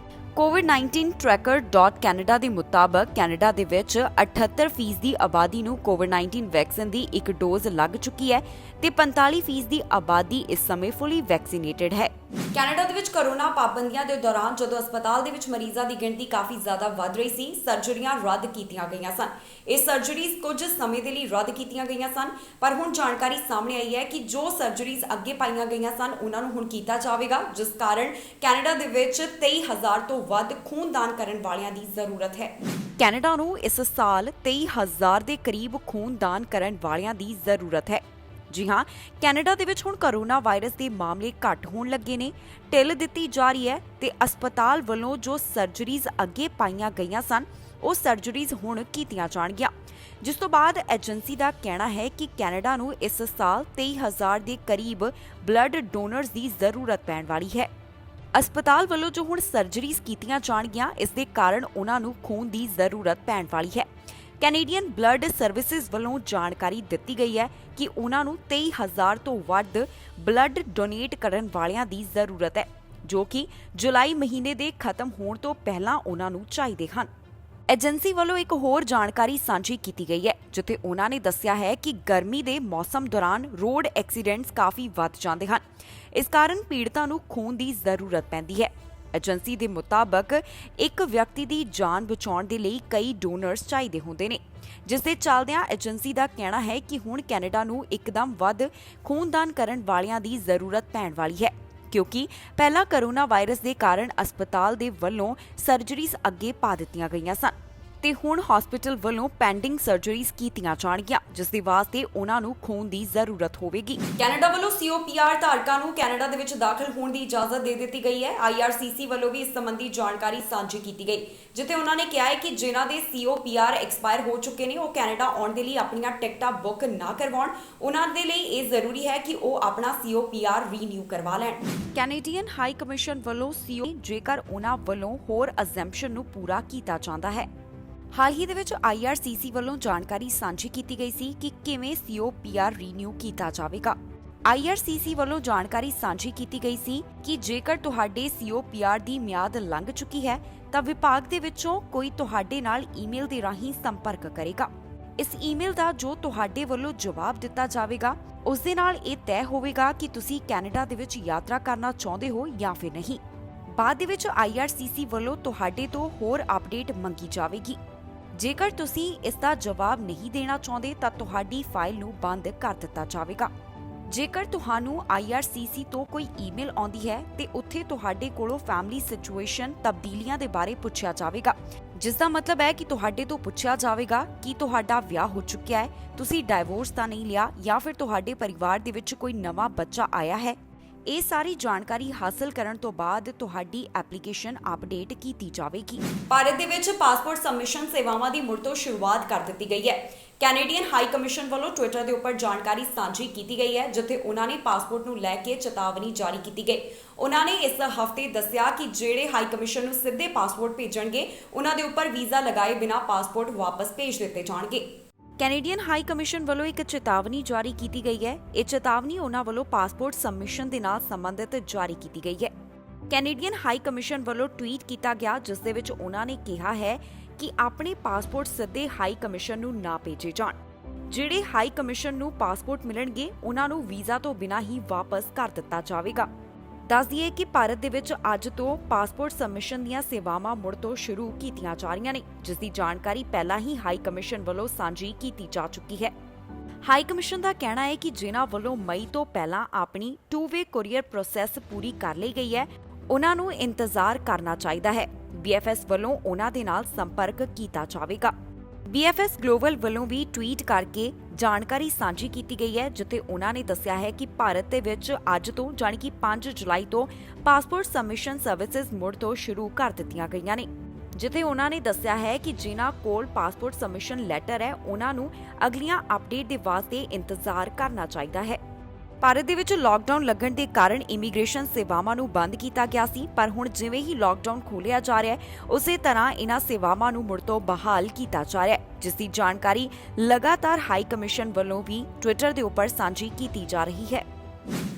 COVID-19 tracker.canada ਦੇ ਮੁਤਾਬਕ ਕੈਨੇਡਾ ਦੇ ਵਿੱਚ 78% ਦੀ ਆਬਾਦੀ ਨੂੰ COVID-19 ਵੈਕਸੀਨ ਦੀ ਇੱਕ ਡੋਜ਼ ਲੱਗ ਚੁੱਕੀ ਹੈ ਤੇ 45% ਦੀ ਆਬਾਦੀ ਇਸ ਸਮੇਂ ਫੁੱਲੀ ਵੈਕਸੀਨੇਟਡ ਹੈ। ਕੈਨੇਡਾ ਦੇ ਵਿੱਚ ਕੋਰੋਨਾ ਪਾਬੰਦੀਆਂ ਦੇ ਦੌਰਾਨ ਜਦੋਂ ਹਸਪਤਾਲ ਦੇ ਵਿੱਚ ਮਰੀਜ਼ਾਂ ਦੀ ਗਿਣਤੀ ਕਾਫੀ ਜ਼ਿਆਦਾ ਵੱਧ ਰਹੀ ਸੀ, ਸਰਜਰੀਆਂ ਰੱਦ ਕੀਤੀਆਂ ਗਈਆਂ ਸਨ। ਇਹ ਸਰਜਰੀਜ਼ ਕੁਝ ਸਮੇਂ ਦੇ ਲਈ ਰੱਦ ਕੀਤੀਆਂ ਗਈਆਂ ਸਨ, ਪਰ ਹੁਣ ਜਾਣਕਾਰੀ ਸਾਹਮਣੇ ਆਈ ਹੈ ਕਿ ਜੋ ਸਰਜਰੀਜ਼ ਅੱਗੇ ਪਾਈਆਂ ਗਈਆਂ ਸਨ ਉਹਨਾਂ ਨੂੰ ਹੁਣ ਕੀਤਾ ਜਾਵੇਗਾ, ਜਿਸ ਕਾਰਨ ਕੈਨੇਡਾ ਦੇ ਵਿੱਚ 23,000 ਤੋਂ ਵੱਧ ਖੂਨਦਾਨ ਕਰਨ ਵਾਲਿਆਂ ਦੀ ਜ਼ਰੂਰਤ ਹੈ। ਕੈਨੇਡਾ ਨੂੰ ਇਸ ਸਾਲ 23,000 ਦੇ ਕਰੀਬ ਖੂਨਦਾਨ ਕਰਨ ਵਾਲਿਆਂ ਦੀ ਜ਼ਰੂਰਤ ਹੈ। ਜੀ ਹਾਂ, ਕੈਨੇਡਾ ਦੇ ਵਿੱਚ ਹੁਣ ਕੋਰੋਨਾ ਵਾਇਰਸ ਦੇ ਮਾਮਲੇ ਘੱਟ ਹੋਣ ਲੱਗੇ ਨੇ, ਢਿੱਲ ਦਿੱਤੀ ਜਾ ਰਹੀ ਹੈ ਤੇ ਹਸਪਤਾਲ ਵੱਲੋਂ ਜੋ ਸਰਜਰੀਜ਼ ਅੱਗੇ ਪਾਈਆਂ ਗਈਆਂ ਸਨ ਉਹ ਸਰਜਰੀਜ਼ ਹੁਣ ਕੀਤੀਆਂ ਜਾਣਗੀਆਂ, ਜਿਸ ਤੋਂ ਬਾਅਦ ਏਜੰਸੀ ਦਾ ਕਹਿਣਾ ਹੈ ਕਿ ਕੈਨੇਡਾ ਨੂੰ ਇਸ ਸਾਲ 23,000 ਦੇ ਕਰੀਬ ਬਲੱਡ ਡੋਨਰਸ ਦੀ ਜ਼ਰੂਰਤ ਪੈਣ ਵਾਲੀ ਹੈ। ਹਸਪਤਾਲ ਵੱਲੋਂ ਜੋ ਹੁਣ ਸਰਜਰੀਜ਼ ਕੀਤੀਆਂ ਜਾਣਗੀਆਂ, ਇਸ ਦੇ ਕਾਰਨ ਉਹਨਾਂ ਨੂੰ ਖੂਨ ਦੀ ਜ਼ਰੂਰਤ ਪੈਣ ਵਾਲੀ ਹੈ। ਕੈਨੇਡੀਅਨ ਬਲੱਡ ਸਰਵਿਸਿਜ਼ ਵੱਲੋਂ ਜਾਣਕਾਰੀ ਦਿੱਤੀ ਗਈ ਹੈ ਕਿ ਉਹਨਾਂ ਨੂੰ 23,000 ਤੋਂ ਵੱਧ ਬਲੱਡ ਡੋਨੇਟ ਕਰਨ ਵਾਲਿਆਂ ਦੀ ਜ਼ਰੂਰਤ ਹੈ, ਜੋ ਕਿ ਜੁਲਾਈ ਮਹੀਨੇ ਦੇ ਖਤਮ ਹੋਣ ਤੋਂ ਪਹਿਲਾਂ ਉਹਨਾਂ ਨੂੰ ਚਾਹੀਦੇ ਹਨ। ਏਜੰਸੀ ਵੱਲੋਂ ਇੱਕ ਹੋਰ ਜਾਣਕਾਰੀ ਸਾਂਝੀ ਕੀਤੀ ਗਈ ਹੈ, ਜਿੱਥੇ ਉਹਨਾਂ ਨੇ ਦੱਸਿਆ ਹੈ ਕਿ ਗਰਮੀ ਦੇ ਮੌਸਮ ਦੌਰਾਨ ਰੋਡ ਐਕਸੀਡੈਂਟਸ ਕਾਫੀ ਵੱਧ ਜਾਂਦੇ ਹਨ। ਇਸ ਕਾਰਨ ਪੀੜਤਾਂ ਨੂੰ ਖੂਨ ਦੀ ਜ਼ਰੂਰਤ ਪੈਂਦੀ ਹੈ। ਏਜੰਸੀ ਦੇ ਮੁਤਾਬਕ ਇੱਕ ਵਿਅਕਤੀ ਦੀ ਜਾਨ ਬਚਾਉਣ ਦੇ ਲਈ ਕਈ ਡੋਨਰਸ ਚਾਹੀਦੇ ਹੁੰਦੇ ਨੇ, ਜਿਸ ਦੇ ਚੱਲਦਿਆਂ ਏਜੰਸੀ ਦਾ ਕਹਿਣਾ ਹੈ ਕਿ ਹੁਣ ਕੈਨੇਡਾ ਨੂੰ ਇੱਕਦਮ ਵੱਧ ਖੂਨਦਾਨ ਕਰਨ ਵਾਲਿਆਂ ਦੀ ਜ਼ਰੂਰਤ ਪੈਣ ਵਾਲੀ ਹੈ, ਕਿਉਂਕਿ ਪਹਿਲਾਂ ਕੋਰੋਨਾ ਵਾਇਰਸ ਦੇ ਕਾਰਨ ਹਸਪਤਾਲ ਦੇ ਵੱਲੋਂ ਸਰਜਰੀਜ਼ ਅੱਗੇ ਪਾ ਦਿੱਤੀਆਂ ਗਈਆਂ ਸਨ ਤੇ ਹੁਣ ਹਸਪੀਟਲ ਵੱਲੋਂ ਪੈਂਡਿੰਗ ਸਰਜਰੀਜ਼ ਕੀਤੀਆਂ ਜਾਣਗੀਆਂ, ਜਿਸ ਦੇ ਵਾਸਤੇ ਉਹਨਾਂ ਨੂੰ ਖੂਨ ਦੀ ਜ਼ਰੂਰਤ ਹੋਵੇਗੀ। ਕੈਨੇਡਾ ਵੱਲੋਂ COPR ਧਾਰਕਾਂ ਨੂੰ ਕੈਨੇਡਾ ਦੇ ਵਿੱਚ ਦਾਖਲ ਹੋਣ ਦੀ ਇਜਾਜ਼ਤ ਦੇ ਦਿੱਤੀ ਗਈ ਹੈ। IRCC ਵੱਲੋਂ ਵੀ ਇਸ ਸੰਬੰਧੀ ਜਾਣਕਾਰੀ ਸਾਂਝੀ ਕੀਤੀ ਗਈ, ਜਿੱਥੇ ਉਹਨਾਂ ਨੇ ਕਿਹਾ ਹੈ ਕਿ ਜਿਨ੍ਹਾਂ ਦੇ COPR ਐਕਸਪਾਇਰ ਹੋ ਚੁੱਕੇ ਨੇ ਉਹ ਕੈਨੇਡਾ ਆਉਣ ਦੇ ਲਈ ਆਪਣੀਆਂ ਟਿਕਟਾਂ ਬੁੱਕ ਨਾ ਕਰਵਾਉਣ। ਉਹਨਾਂ ਦੇ ਲਈ ਇਹ ਜ਼ਰੂਰੀ ਹੈ ਕਿ ਉਹ ਆਪਣਾ COPR ਰੀਨਿਊ ਕਰਵਾ ਲੈਣ। ਕੈਨੇਡੀਅਨ ਹਾਈ ਕਮਿਸ਼ਨ ਵੱਲੋਂ ਜੇਕਰ ਉਹਨਾਂ ਵੱਲੋਂ ਹੋਰ ਅਜ਼ੈਂਪਸ਼ਨ ਨੂੰ ਪੂਰਾ ਕੀਤਾ ਜਾਂਦਾ ਹੈ। ਹਾਲ ਹੀ ਦੇ ਵਿੱਚ IRCC ਵੱਲੋਂ ਜਾਣਕਾਰੀ ਸਾਂਝੀ ਕੀਤੀ ਗਈ ਸੀ ਕਿ ਕਿਵੇਂ COPR ਰੀਨਿਊ ਕੀਤਾ ਜਾਵੇਗਾ। IRCC ਵੱਲੋਂ ਜਾਣਕਾਰੀ ਸਾਂਝੀ ਕੀਤੀ ਗਈ ਸੀ ਕਿ ਜੇਕਰ ਤੁਹਾਡੇ COPR ਦੀ ਮਿਆਦ ਲੰਘ ਚੁੱਕੀ ਹੈ ਤਾਂ ਵਿਭਾਗ ਦੇ ਵਿੱਚੋਂ ਕੋਈ ਤੁਹਾਡੇ ਨਾਲ ਈਮੇਲ ਦੇ ਰਾਹੀਂ ਸੰਪਰਕ ਕਰੇਗਾ। ਇਸ ਈਮੇਲ ਦਾ ਜੋ ਤੁਹਾਡੇ ਵੱਲੋਂ ਜਵਾਬ ਦਿੱਤਾ ਜਾਵੇਗਾ, ਉਸ ਦੇ ਨਾਲ ਇਹ ਤੈਅ ਹੋਵੇਗਾ ਕਿ ਤੁਸੀਂ ਕੈਨੇਡਾ ਦੇ ਵਿੱਚ ਯਾਤਰਾ ਕਰਨਾ ਚਾਹੁੰਦੇ ਹੋ ਜਾਂ ਫਿਰ ਨਹੀਂ। ਬਾਅਦ ਦੇ ਵਿੱਚ IRCC ਵੱਲੋਂ ਤੁਹਾਡੇ ਤੋਂ ਹੋਰ ਅਪਡੇਟ ਮੰਗੀ ਜਾਵੇਗੀ। ਜੇਕਰ ਤੁਸੀਂ ਇਸ ਦਾ ਜਵਾਬ ਨਹੀਂ ਦੇਣਾ ਚਾਹੁੰਦੇ ਤਾਂ ਤੁਹਾਡੀ ਫਾਈਲ ਨੂੰ ਬੰਦ ਕਰ ਦਿੱਤਾ ਜਾਵੇਗਾ। ਜੇਕਰ ਤੁਹਾਨੂੰ IRCC ਤੋਂ ਕੋਈ ਈਮੇਲ ਆਉਂਦੀ ਹੈ ਤੇ ਉੱਥੇ ਤੁਹਾਡੇ ਕੋਲੋਂ ਫੈਮਿਲੀ ਸਿਚੁਏਸ਼ਨ ਤਬਦੀਲੀਆਂ ਦੇ ਬਾਰੇ ਪੁੱਛਿਆ ਜਾਵੇਗਾ, ਜਿਸ ਦਾ ਮਤਲਬ ਹੈ ਕਿ ਤੁਹਾਡੇ ਤੋਂ ਪੁੱਛਿਆ ਜਾਵੇਗਾ ਕਿ ਤੁਹਾਡਾ ਵਿਆਹ ਹੋ ਚੁੱਕਿਆ ਹੈ, ਤੁਸੀਂ ਡਾਈਵੋਰਸ ਤਾਂ ਨਹੀਂ ਲਿਆ ਜਾਂ ਫਿਰ ਤੁਹਾਡੇ ਪਰਿਵਾਰ ਦੇ ਵਿੱਚ ਕੋਈ ਨਵਾਂ ਬੱਚਾ ਆਇਆ ਹੈ। ਇਹ ਸਾਰੀ ਜਾਣਕਾਰੀ ਹਾਸਲ ਕਰਨ ਤੋਂ ਬਾਅਦ ਤੁਹਾਡੀ ਐਪਲੀਕੇਸ਼ਨ ਅਪਡੇਟ ਕੀਤੀ ਜਾਵੇਗੀ। ਭਾਰਤ ਦੇ ਵਿੱਚ ਪਾਸਪੋਰਟ ਸਬਮਿਸ਼ਨ ਸੇਵਾਵਾਂ ਦੀ ਮੁੜ ਤੋਂ ਸ਼ੁਰੂਆਤ ਕਰ ਦਿੱਤੀ ਗਈ ਹੈ। ਕੈਨੇਡੀਅਨ ਹਾਈ ਕਮਿਸ਼ਨ ਵੱਲੋਂ ਟਵਿੱਟਰ ਦੇ ਉੱਪਰ ਜਾਣਕਾਰੀ ਸਾਂਝੀ ਕੀਤੀ ਗਈ ਹੈ, ਜਿੱਥੇ ਉਹਨਾਂ ਨੇ ਪਾਸਪੋਰਟ ਨੂੰ ਲੈ ਕੇ ਚੇਤਾਵਨੀ ਜਾਰੀ ਕੀਤੀ ਗਈ। ਉਹਨਾਂ ਨੇ ਇਸ ਹਫ਼ਤੇ ਦੱਸਿਆ ਕਿ ਜਿਹੜੇ ਹਾਈ ਕਮਿਸ਼ਨ ਨੂੰ ਸਿੱਧੇ ਪਾਸਪੋਰਟ ਭੇਜਣਗੇ, ਉਹਨਾਂ ਦੇ ਉੱਪਰ ਵੀਜ਼ਾ ਲਗਾਏ ਬਿਨਾਂ ਪਾਸਪੋਰਟ ਵਾਪਸ ਭੇਜ ਦਿੱਤੇ ਜਾਣਗੇ। ਕੈਨੇਡੀਅਨ ਹਾਈ ਕਮਿਸ਼ਨ ਵੱਲੋਂ ਇੱਕ ਚੇਤਾਵਨੀ ਜਾਰੀ ਕੀਤੀ ਗਈ ਹੈ। ਇਹ ਚੇਤਾਵਨੀ ਉਹਨਾਂ ਵੱਲੋਂ ਪਾਸਪੋਰਟ ਸਬਮਿਸ਼ਨ ਦੇ ਨਾਲ ਸੰਬੰਧਿਤ ਜਾਰੀ ਕੀਤੀ ਗਈ ਹੈ। ਕੈਨੇਡੀਅਨ ਹਾਈ ਕਮਿਸ਼ਨ ਵੱਲੋਂ ਟਵੀਟ ਕੀਤਾ ਗਿਆ, ਜਿਸ ਦੇ ਵਿੱਚ ਉਹਨਾਂ ਨੇ ਕਿਹਾ ਹੈ ਕਿ ਆਪਣੇ ਪਾਸਪੋਰਟ ਸਿੱਧੇ ਹਾਈ ਕਮਿਸ਼ਨ ਨੂੰ ਨਾ ਭੇਜੇ ਜਾਣ। ਜਿਹੜੇ ਹਾਈ ਕਮਿਸ਼ਨ ਨੂੰ ਪਾਸਪੋਰਟ ਮਿਲਣਗੇ ਉਹਨਾਂ ਨੂੰ ਵੀਜ਼ਾ ਤੋਂ ਬਿਨਾਂ ਹੀ ਵਾਪਸ ਕਰ ਦਿੱਤਾ ਜਾਵੇਗਾ। ਦੱਸ ਦਈਏ ਕਿ ਭਾਰਤ ਦੇ ਵਿੱਚ ਅੱਜ ਤੋਂ ਪਾਸਪੋਰਟ ਸਬਮਿਸ਼ਨ ਦੀਆਂ ਸੇਵਾਵਾਂ ਮੁੜ ਤੋਂ ਸ਼ੁਰੂ ਕੀਤੀਆਂ ਜਾ ਰਹੀਆਂ ਨੇ, ਜਿਸ ਦੀ ਜਾਣਕਾਰੀ ਪਹਿਲਾਂ ਹੀ ਹਾਈ ਕਮਿਸ਼ਨ ਵੱਲੋਂ ਸਾਂਝੀ ਕੀਤੀ ਜਾ ਚੁੱਕੀ ਹੈ। ਹਾਈ ਕਮਿਸ਼ਨ ਦਾ ਕਹਿਣਾ ਹੈ ਕਿ ਜਿਨ੍ਹਾਂ ਵੱਲੋਂ ਮਈ ਤੋਂ ਪਹਿਲਾਂ ਆਪਣੀ 2-ਵੇ ਕੁਰੀਅਰ ਪ੍ਰੋਸੈਸ ਪੂਰੀ ਕਰ ਲਈ ਗਈ ਹੈ, ਉਹਨਾਂ ਨੂੰ ਇੰਤਜ਼ਾਰ ਕਰਨਾ ਚਾਹੀਦਾ ਹੈ। BFS ਵੱਲੋਂ ਉਹਨਾਂ ਦੇ ਨਾਲ ਸੰਪਰਕ ਕੀਤਾ ਜਾਵੇਗਾ। BFS ਗਲੋਬਲ ਵੱਲੋਂ ਵੀ ਟਵੀਟ ਕਰਕੇ ਜਾਣਕਾਰੀ ਸਾਂਝੀ ਕੀਤੀ ਗਈ ਹੈ, ਜਿੱਥੇ ਉਹਨਾਂ ਨੇ ਦੱਸਿਆ ਹੈ ਕਿ ਭਾਰਤ ਦੇ ਵਿੱਚ ਅੱਜ ਤੋਂ ਜਾਣੀ ਕਿ 5 ਜੁਲਾਈ ਤੋਂ ਪਾਸਪੋਰਟ ਸਬਮਿਸ਼ਨ ਸਰਵਿਸਿਜ਼ ਮੁੜ ਤੋਂ ਸ਼ੁਰੂ ਕਰ ਦਿੱਤੀਆਂ ਗਈਆਂ ਨੇ। ਜਿੱਥੇ ਉਹਨਾਂ ਨੇ ਦੱਸਿਆ ਹੈ ਕਿ ਜਿਨ੍ਹਾਂ ਕੋਲ ਪਾਸਪੋਰਟ ਸਬਮਿਸ਼ਨ ਲੈਟਰ ਹੈ ਉਹਨਾਂ ਨੂੰ ਅਗਲੀਆਂ ਅਪਡੇਟ ਦੇ ਵਾਸਤੇ ਇੰਤਜ਼ਾਰ ਕਰਨਾ ਚਾਹੀਦਾ ਹੈ। ਭਾਰਤ ਦੇ ਵਿੱਚ ਲਾਕਡਾਊਨ ਲੱਗਣ ਦੇ ਕਾਰਨ ਇਮੀਗ੍ਰੇਸ਼ਨ ਸੇਵਾਵਾਂ ਨੂੰ ਬੰਦ ਕੀਤਾ ਗਿਆ ਸੀ, ਪਰ ਹੁਣ ਜਿਵੇਂ ਹੀ ਲਾਕਡਾਊਨ ਖੋਲ੍ਹਿਆ ਜਾ ਰਿਹਾ ਹੈ ਉਸੇ ਤਰ੍ਹਾਂ ਇਹਨਾਂ ਸੇਵਾਵਾਂ ਨੂੰ ਮੁੜ ਤੋਂ ਬਹਾਲ ਕੀਤਾ ਜਾ ਰਿਹਾ ਹੈ, ਜਿਸ ਦੀ ਜਾਣਕਾਰੀ ਲਗਾਤਾਰ ਹਾਈ ਕਮਿਸ਼ਨ ਵੱਲੋਂ ਵੀ ਟਵਿੱਟਰ ਦੇ ਉੱਪਰ ਸਾਂਝੀ ਕੀਤੀ ਜਾ ਰਹੀ ਹੈ।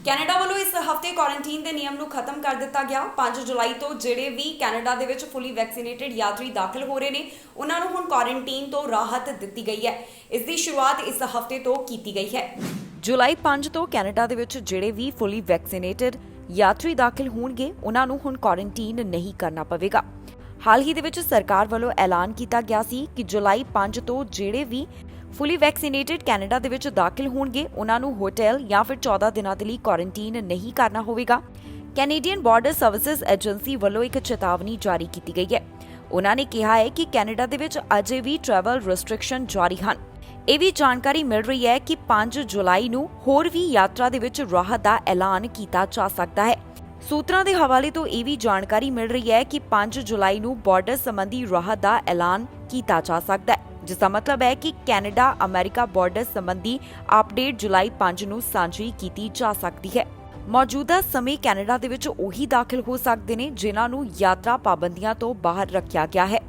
ਕੈਨੇਡਾ ਵੱਲੋਂ ਇਸ ਹਫਤੇ ਕੁਆਰੰਟਾਈਨ ਦੇ ਨਿਯਮ ਨੂੰ ਖਤਮ ਕਰ ਦਿੱਤਾ ਗਿਆ। 5 ਜੁਲਾਈ ਤੋਂ ਜਿਹੜੇ ਵੀ ਕੈਨੇਡਾ ਦੇ ਵਿੱਚ ਫੁੱਲੀ ਵੈਕਸੀਨੇਟਡ ਯਾਤਰੀ ਦਾਖਲ ਹੋ ਰਹੇ ਨੇ ਉਹਨਾਂ ਨੂੰ ਹੁਣ ਕੁਆਰੰਟਾਈਨ ਤੋਂ ਰਾਹਤ ਦਿੱਤੀ ਗਈ ਹੈ। ਇਸ ਦੀ ਸ਼ੁਰੂਆਤ ਇਸ ਹਫਤੇ ਤੋਂ ਕੀਤੀ ਗਈ ਹੈ। ਜੁਲਾਈ 5 ਤੋਂ ਕੈਨੇਡਾ ਦੇ ਵਿੱਚ ਜਿਹੜੇ ਵੀ ਫੁੱਲੀ ਵੈਕਸੀਨੇਟਡ ਯਾਤਰੀ ਦਾਖਲ ਹੋਣਗੇ ਉਹਨਾਂ ਨੂੰ ਹੁਣ ਕੁਆਰੰਟਾਈਨ ਨਹੀਂ ਕਰਨਾ ਪਵੇਗਾ। ਹਾਲ ਹੀ ਦੇ ਵਿੱਚ ਸਰਕਾਰ ਵੱਲੋਂ ਐਲਾਨ ਕੀਤਾ ਗਿਆ ਸੀ ਕਿ ਜੁਲਾਈ 5 ਤੋਂ ਜਿਹੜੇ ਵੀ ਫੁੱਲੀ ਵੈਕਸੀਨੇਟਡ ਕੈਨੇਡਾ ਦੇ ਵਿੱਚ ਦਾਖਲ ਹੋਣਗੇ ਉਹਨਾਂ ਨੂੰ ਹੋਟਲ ਜਾਂ ਫਿਰ 14 ਦਿਨਾਂ ਦੇ ਲਈ ਕੁਆਰੰਟਾਈਨ ਨਹੀਂ ਕਰਨਾ ਹੋਵੇਗਾ। ਕੈਨੇਡੀਅਨ ਬਾਰਡਰ ਸਰਵਿਸਿਜ਼ ਏਜੰਸੀ ਵੱਲੋਂ ਇੱਕ ਚੇਤਾਵਨੀ ਜਾਰੀ ਕੀਤੀ ਗਈ ਹੈ। ਉਹਨਾਂ ਨੇ ਕਿਹਾ ਹੈ ਕਿ ਕੈਨੇਡਾ ਦੇ ਵਿੱਚ ਅਜੇ ਵੀ ਟਰੈਵਲ ਰੈਸਟ੍ਰਿਕਸ਼ਨ ਜਾਰੀ ਹਨ। ਇਹ ਵੀ ਜਾਣਕਾਰੀ ਮਿਲ ਰਹੀ ਹੈ ਕਿ 5 ਜੁਲਾਈ ਨੂੰ ਹੋਰ ਵੀ ਯਾਤਰਾ ਦੇ ਵਿੱਚ ਰਾਹਤ ਦਾ ਐਲਾਨ ਕੀਤਾ ਜਾ ਸਕਦਾ ਹੈ। ਸੂਤਰਾਂ ਦੇ ਹਵਾਲੇ ਤੋਂ ਇਹ ਵੀ ਜਾਣਕਾਰੀ ਮਿਲ ਰਹੀ ਹੈ ਕਿ 5 ਜੁਲਾਈ ਨੂੰ ਬਾਰਡਰ ਸੰਬੰਧੀ ਰਾਹਤ ਦਾ ਐਲਾਨ ਕੀਤਾ ਜਾ ਸਕਦਾ ਹੈ, ਜਿਸ ਦਾ ਮਤਲਬ ਹੈ ਕਿ ਕੈਨੇਡਾ ਅਮਰੀਕਾ ਬਾਰਡਰ ਸੰਬੰਧੀ ਅਪਡੇਟ ਜੁਲਾਈ 5 ਨੂੰ ਸਾਂਝੀ ਕੀਤੀ ਜਾ ਸਕਦੀ ਹੈ। ਮੌਜੂਦਾ ਸਮੇਂ ਕੈਨੇਡਾ ਦੇ ਵਿੱਚ ਉਹੀ ਦਾਖਲ ਹੋ ਸਕਦੇ ਨੇ ਜਿਨ੍ਹਾਂ ਨੂੰ ਯਾਤਰਾ ਪਾਬੰਦੀਆਂ ਤੋਂ ਬਾਹਰ ਰੱਖਿਆ ਗਿਆ ਹੈ,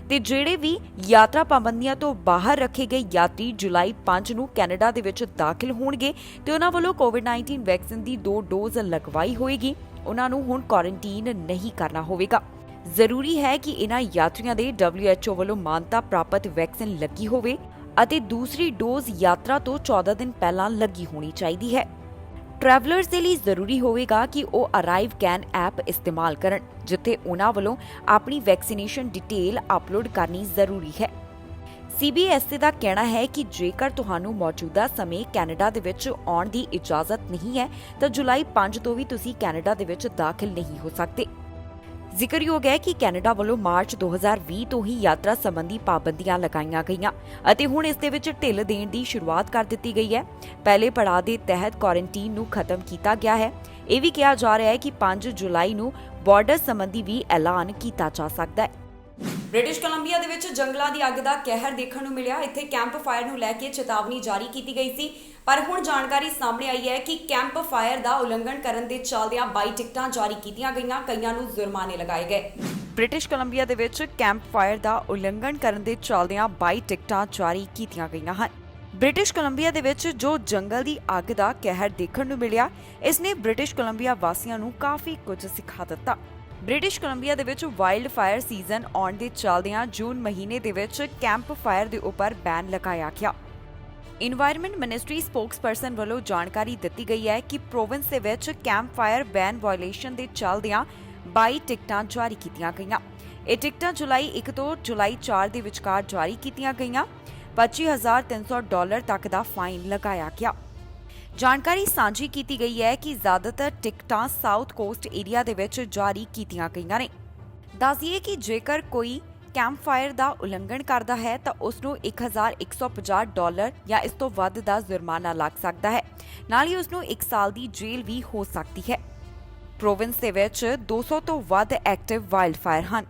ਤੇ ਜਿਹੜੇ ਵੀ ਯਾਤਰਾ ਪਾਬੰਦੀਆਂ ਤੋਂ ਬਾਹਰ ਰੱਖੇ ਗਏ ਯਾਤਰੀ ਜੁਲਾਈ 5 ਨੂੰ ਕੈਨੇਡਾ ਦੇ ਵਿੱਚ ਦਾਖਲ ਹੋਣਗੇ ਤੇ ਉਹਨਾਂ ਵੱਲੋਂ ਕੋਵਿਡ-19 ਵੈਕਸੀਨ ਦੀ 2 ਡੋਜ਼ ਲਗਵਾਈ ਹੋਏਗੀ, ਉਹਨਾਂ ਨੂੰ ਹੁਣ ਕੁਆਰੰਟਾਈਨ ਨਹੀਂ ਕਰਨਾ ਹੋਵੇਗਾ। ਜ਼ਰੂਰੀ ਹੈ ਕਿ ਇਹਨਾਂ ਯਾਤਰੀਆਂ ਦੇ WHO ਵੱਲੋਂ ਮਾਨਤਾ ਪ੍ਰਾਪਤ ਵੈਕਸੀਨ ਲੱਗੀ ਹੋਵੇ ਅਤੇ ਦੂਸਰੀ ਡੋਜ਼ ਯਾਤਰਾ ਤੋਂ 14 ਦਿਨ ਪਹਿਲਾਂ ਲੱਗੀ ਹੋਣੀ ਚਾਹੀਦੀ ਹੈ। ਟਰੈਵਲਰਸ ਦੇ ਲਈ ਜ਼ਰੂਰੀ ਹੋਵੇਗਾ ਕਿ ਉਹ ਅਰਾਈਵ ਕੈਨ ਐਪ ਇਸਤੇਮਾਲ ਕਰਨ, ਜਿੱਥੇ ਉਹਨਾਂ ਵੱਲੋਂ ਆਪਣੀ ਵੈਕਸੀਨੇਸ਼ਨ ਡਿਟੇਲ ਅਪਲੋਡ ਕਰਨੀ ਜ਼ਰੂਰੀ ਹੈ। CBSE ਦਾ ਕਹਿਣਾ ਹੈ ਕਿ ਜੇਕਰ ਤੁਹਾਨੂੰ ਮੌਜੂਦਾ ਸਮੇਂ ਕੈਨੇਡਾ ਦੇ ਵਿੱਚ ਆਉਣ ਦੀ ਇਜਾਜ਼ਤ ਨਹੀਂ ਹੈ ਤਾਂ ਜੁਲਾਈ 5 ਤੋਂ ਵੀ ਤੁਸੀਂ ਕੈਨੇਡਾ ਦੇ ਵਿੱਚ ਦਾਖਲ ਨਹੀਂ ਹੋ ਸਕਦੇ। ਜ਼ਿਕਰਯੋਗ ਹੈ ਕਿ ਕੈਨੇਡਾ ਵੱਲੋਂ ਮਾਰਚ 2020 ਤੋਂ ਹੀ ਯਾਤਰਾ ਸੰਬੰਧੀ ਪਾਬੰਦੀਆਂ ਲਗਾਈਆਂ ਗਈਆਂ ਅਤੇ ਹੁਣ ਇਸ ਦੇ ਵਿੱਚ ਢਿੱਲ ਦੇਣ ਦੀ ਸ਼ੁਰੂਆਤ ਕਰ ਦਿੱਤੀ ਗਈ ਹੈ। ਪਹਿਲੇ ਪੜਾਅ ਦੇ ਤਹਿਤ ਕੁਆਰੰਟਾਈਨ ਨੂੰ ਖਤਮ ਕੀਤਾ ਗਿਆ ਹੈ। ਇਹ ਵੀ ਕਿਹਾ ਜਾ ਰਿਹਾ ਹੈ ਕਿ 5 ਜੁਲਾਈ ਨੂੰ ਬਾਰਡਰ ਸੰਬੰਧੀ ਵੀ ਐਲਾਨ ਕੀਤਾ ਜਾ ਸਕਦਾ ਹੈ। ਬ੍ਰਿਟਿਸ਼ ਕੋਲੰਬੀਆ ਦੇ ਵਿੱਚ ਜੰਗਲਾਂ ਦੀ ਅੱਗ ਦਾ ਕਹਿਰ ਦੇਖਣ ਨੂੰ ਮਿਲਿਆ। ਇੱਥੇ ਕੈਂਪ ਫਾਇਰ ਨੂੰ ਲੈ ਕੇ ਚੇਤਾਵਨੀ ਜਾਰੀ ਕੀਤੀ ਗਈ ਸੀ, ਪਰ ਹੁਣ ਜਾਣਕਾਰੀ ਸਾਹਮਣੇ ਆਈ ਹੈ ਕਿ ਕੈਂਪ ਫਾਇਰ ਦਾ ਉਲੰਘਣ ਕਰਨ ਦੇ ਚੱਲਦਿਆਂ 22 ਟਿਕਟਾਂ ਜਾਰੀ ਕੀਤੀਆਂ ਗਈਆਂ, ਕਈਆਂ ਨੂੰ ਜੁਰਮਾਨੇ ਲਗਾਏ ਗਏ। ਬ੍ਰਿਟਿਸ਼ ਕੋਲੰਬੀਆ ਦੇ ਵਿੱਚ ਕੈਂਪ ਫਾਇਰ ਦਾ ਉਲੰਘਣ ਕਰਨ ਦੇ ਚੱਲਦਿਆਂ 22 ਟਿਕਟਾਂ ਜਾਰੀ ਕੀਤੀਆਂ ਗਈਆਂ ਹਨ। ਬ੍ਰਿਟਿਸ਼ ਕੋਲੰਬੀਆ ਦੇ ਵਿੱਚ ਜੋ ਜੰਗਲ ਦੀ ਅੱਗ ਦਾ ਕਹਿਰ ਦੇਖਣ ਨੂੰ ਮਿਲਿਆ, ਇਸ ਨੇ ਬ੍ਰਿਟਿਸ਼ ਕੋਲੰਬੀਆ ਵਾਸੀਆਂ ਨੂੰ ਕਾਫੀ ਕੁਝ ਸਿਖਾ ਦਿੱਤਾ। ਬ੍ਰਿਟਿਸ਼ ਕੋਲੰਬੀਆ ਦੇ ਵਿੱਚ ਵਾਈਲਡ ਫਾਇਰ ਸੀਜ਼ਨ ਆਉਣ ਦੇ ਚੱਲਦਿਆਂ ਜੂਨ ਮਹੀਨੇ ਦੇ ਵਿੱਚ ਕੈਂਪ ਫਾਇਰ ਦੇ ਉੱਪਰ ਬੈਨ ਲਗਾਇਆ ਗਿਆ। ਇਨਵਾਇਰਨਮੈਂਟ ਮਿਨਿਸਟਰੀ ਸਪੋਕਸਪਰਸਨ ਵੱਲੋਂ ਜਾਣਕਾਰੀ ਦਿੱਤੀ ਗਈ ਹੈ ਕਿ ਪ੍ਰੋਵਿੰਸ ਦੇ ਵਿੱਚ ਕੈਂਪ ਫਾਇਰ ਬੈਨ ਵਾਇਓਲੇਸ਼ਨ ਦੇ ਚੱਲਦਿਆਂ 22 ਟਿਕਟਾਂ ਜਾਰੀ ਕੀਤੀਆਂ ਗਈਆਂ। ਇਹ ਟਿਕਟਾਂ ਜੁਲਾਈ 1 ਤੋਂ ਜੁਲਾਈ 4 ਦੇ ਵਿਚਕਾਰ ਜਾਰੀ ਕੀਤੀਆਂ ਗਈਆਂ। $25,300 ਤੱਕ ਦਾ ਫਾਈਨ ਲਗਾਇਆ ਗਿਆ। ਜਾਣਕਾਰੀ ਸਾਂਝੀ ਕੀਤੀ ਗਈ ਹੈ ਕਿ ਜ਼ਿਆਦਾਤਰ ਟਿਕਟਾਂ ਸਾਊਥ ਕੋਸਟ ਏਰੀਆ ਦੇ ਵਿੱਚ ਜਾਰੀ ਕੀਤੀਆਂ ਗਈਆਂ ਨੇ। ਦੱਸਿਏ ਕਿ ਜੇਕਰ ਕੋਈ ਕੈਂਪ ਫਾਇਰ ਦਾ ਉਲੰਘਣ ਕਰਦਾ ਹੈ ਤਾਂ ਉਸ ਨੂੰ $1,150 ਜਾਂ ਇਸ ਤੋਂ ਵੱਧ ਦਾ ਜੁਰਮਾਨਾ ਲੱਗ ਸਕਦਾ ਹੈ। ਨਾਲ ਹੀ ਉਸ ਨੂੰ 1 ਸਾਲ ਦੀ ਜੇਲ੍ਹ ਵੀ ਹੋ ਸਕਦੀ ਹੈ। ਪ੍ਰੋਵਿੰਸ ਦੇ ਵਿੱਚ 200 ਤੋਂ ਵੱਧ ਐਕਟਿਵ ਵਾਈਲਡ ਫਾਇਰ ਹਨ।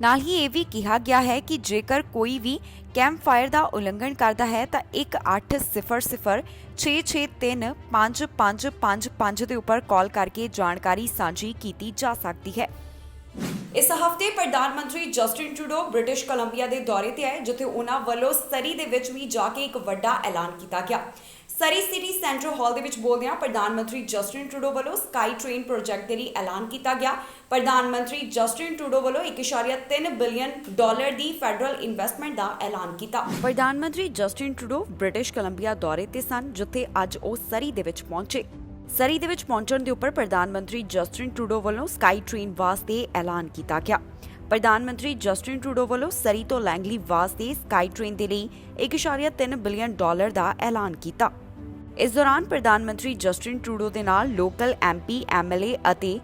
ਨਾਲ ਹੀ ਇਹ ਵੀ ਕਿਹਾ ਗਿਆ ਹੈ ਕਿ ਜੇਕਰ ਕੋਈ ਵੀ ਕੈਂਪ ਫਾਇਰ ਦਾ ਉਲੰਘਣ ਕਰਦਾ ਹੈ ਤਾਂ 1800-663-5555 ਦੇ ਉੱਪਰ ਕਾਲ ਕਰਕੇ ਜਾਣਕਾਰੀ ਸਾਂਝੀ ਕੀਤੀ ਜਾ ਸਕਦੀ ਹੈ। ਇਸ ਹਫ਼ਤੇ ਪ੍ਰਧਾਨ ਮੰਤਰੀ ਜਸਟਿਨ ਟਰੂਡੋ ਬ੍ਰਿਟਿਸ਼ ਕੋਲੰਬੀਆ ਦੇ ਦੌਰੇ ਤੇ ਆਏ, ਜਿੱਥੇ ਉਹਨਾਂ ਵੱਲੋਂ ਸਰੀ ਦੇ ਵਿੱਚ ਵੀ ਜਾ ਕੇ ਇੱਕ ਵੱਡਾ ਐਲਾਨ ਕੀਤਾ ਗਿਆ। ਸਰੀ ਸਿਟੀ ਸੈਂਟਰਲ ਹਾਲ ਦੇ ਵਿੱਚ ਬੋਲਦਿਆਂ ਪ੍ਰਧਾਨ ਮੰਤਰੀ ਜਸਟਿਨ ਟਰੂਡੋ ਵੱਲੋਂ ਸਕਾਈ ਟ੍ਰੇਨ ਪ੍ਰੋਜੈਕਟ ਦੇ ਲਈ ਐਲਾਨ ਕੀਤਾ ਗਿਆ। ਪ੍ਰਧਾਨ ਮੰਤਰੀ ਜਸਟਿਨ ਟਰੂਡੋ ਵੱਲੋਂ 1.3 ਬਿਲੀਅਨ ਡਾਲਰ ਦੀ ਫੈਡਰਲ ਇਨਵੈਸਟਮੈਂਟ ਦਾ ਐਲਾਨ ਕੀਤਾ। ਪ੍ਰਧਾਨ ਮੰਤਰੀ ਜਸਟਿਨ ਟਰੂਡੋ ਬ੍ਰਿਟਿਸ਼ ਕੋਲੰਬੀਆ ਦੌਰੇ ਤੇ ਸਨ, ਜਿੱਥੇ ਅੱਜ ਉਹ ਸਰੀ ਦੇ ਵਿੱਚ ਪਹੁੰਚੇ। ਸਰੀ ਦੇ ਵਿੱਚ ਪਹੁੰਚਣ ਦੇ ਉੱਪਰ ਪ੍ਰਧਾਨ ਮੰਤਰੀ ਜਸਟਿਨ ਟਰੂਡੋ ਵੱਲੋਂ ਸਕਾਈ ਟ੍ਰੇਨ ਵਾਸਤੇ ਐਲਾਨ ਕੀਤਾ ਗਿਆ। ਪ੍ਰਧਾਨ ਮੰਤਰੀ ਜਸਟਿਨ ਟਰੂਡੋ ਵੱਲੋਂ ਸਰੀ ਤੋਂ ਲੈਂਗਲੀ ਵਾਸਤੇ ਸਕਾਈ ਟ੍ਰੇਨ ਦੇ ਲਈ 1.3 ਬਿਲੀਅਨ ਡਾਲਰ ਦਾ ਐਲਾਨ ਕੀਤਾ। ਇਸ ਦੌਰਾਨ ਪ੍ਰਧਾਨ ਮੰਤਰੀ ਜਸਟਿਨ ਟਰੂਡੋ ਦੇ ਨਾਲ ਲੋਕਲ MP, MLA ਅਤੇ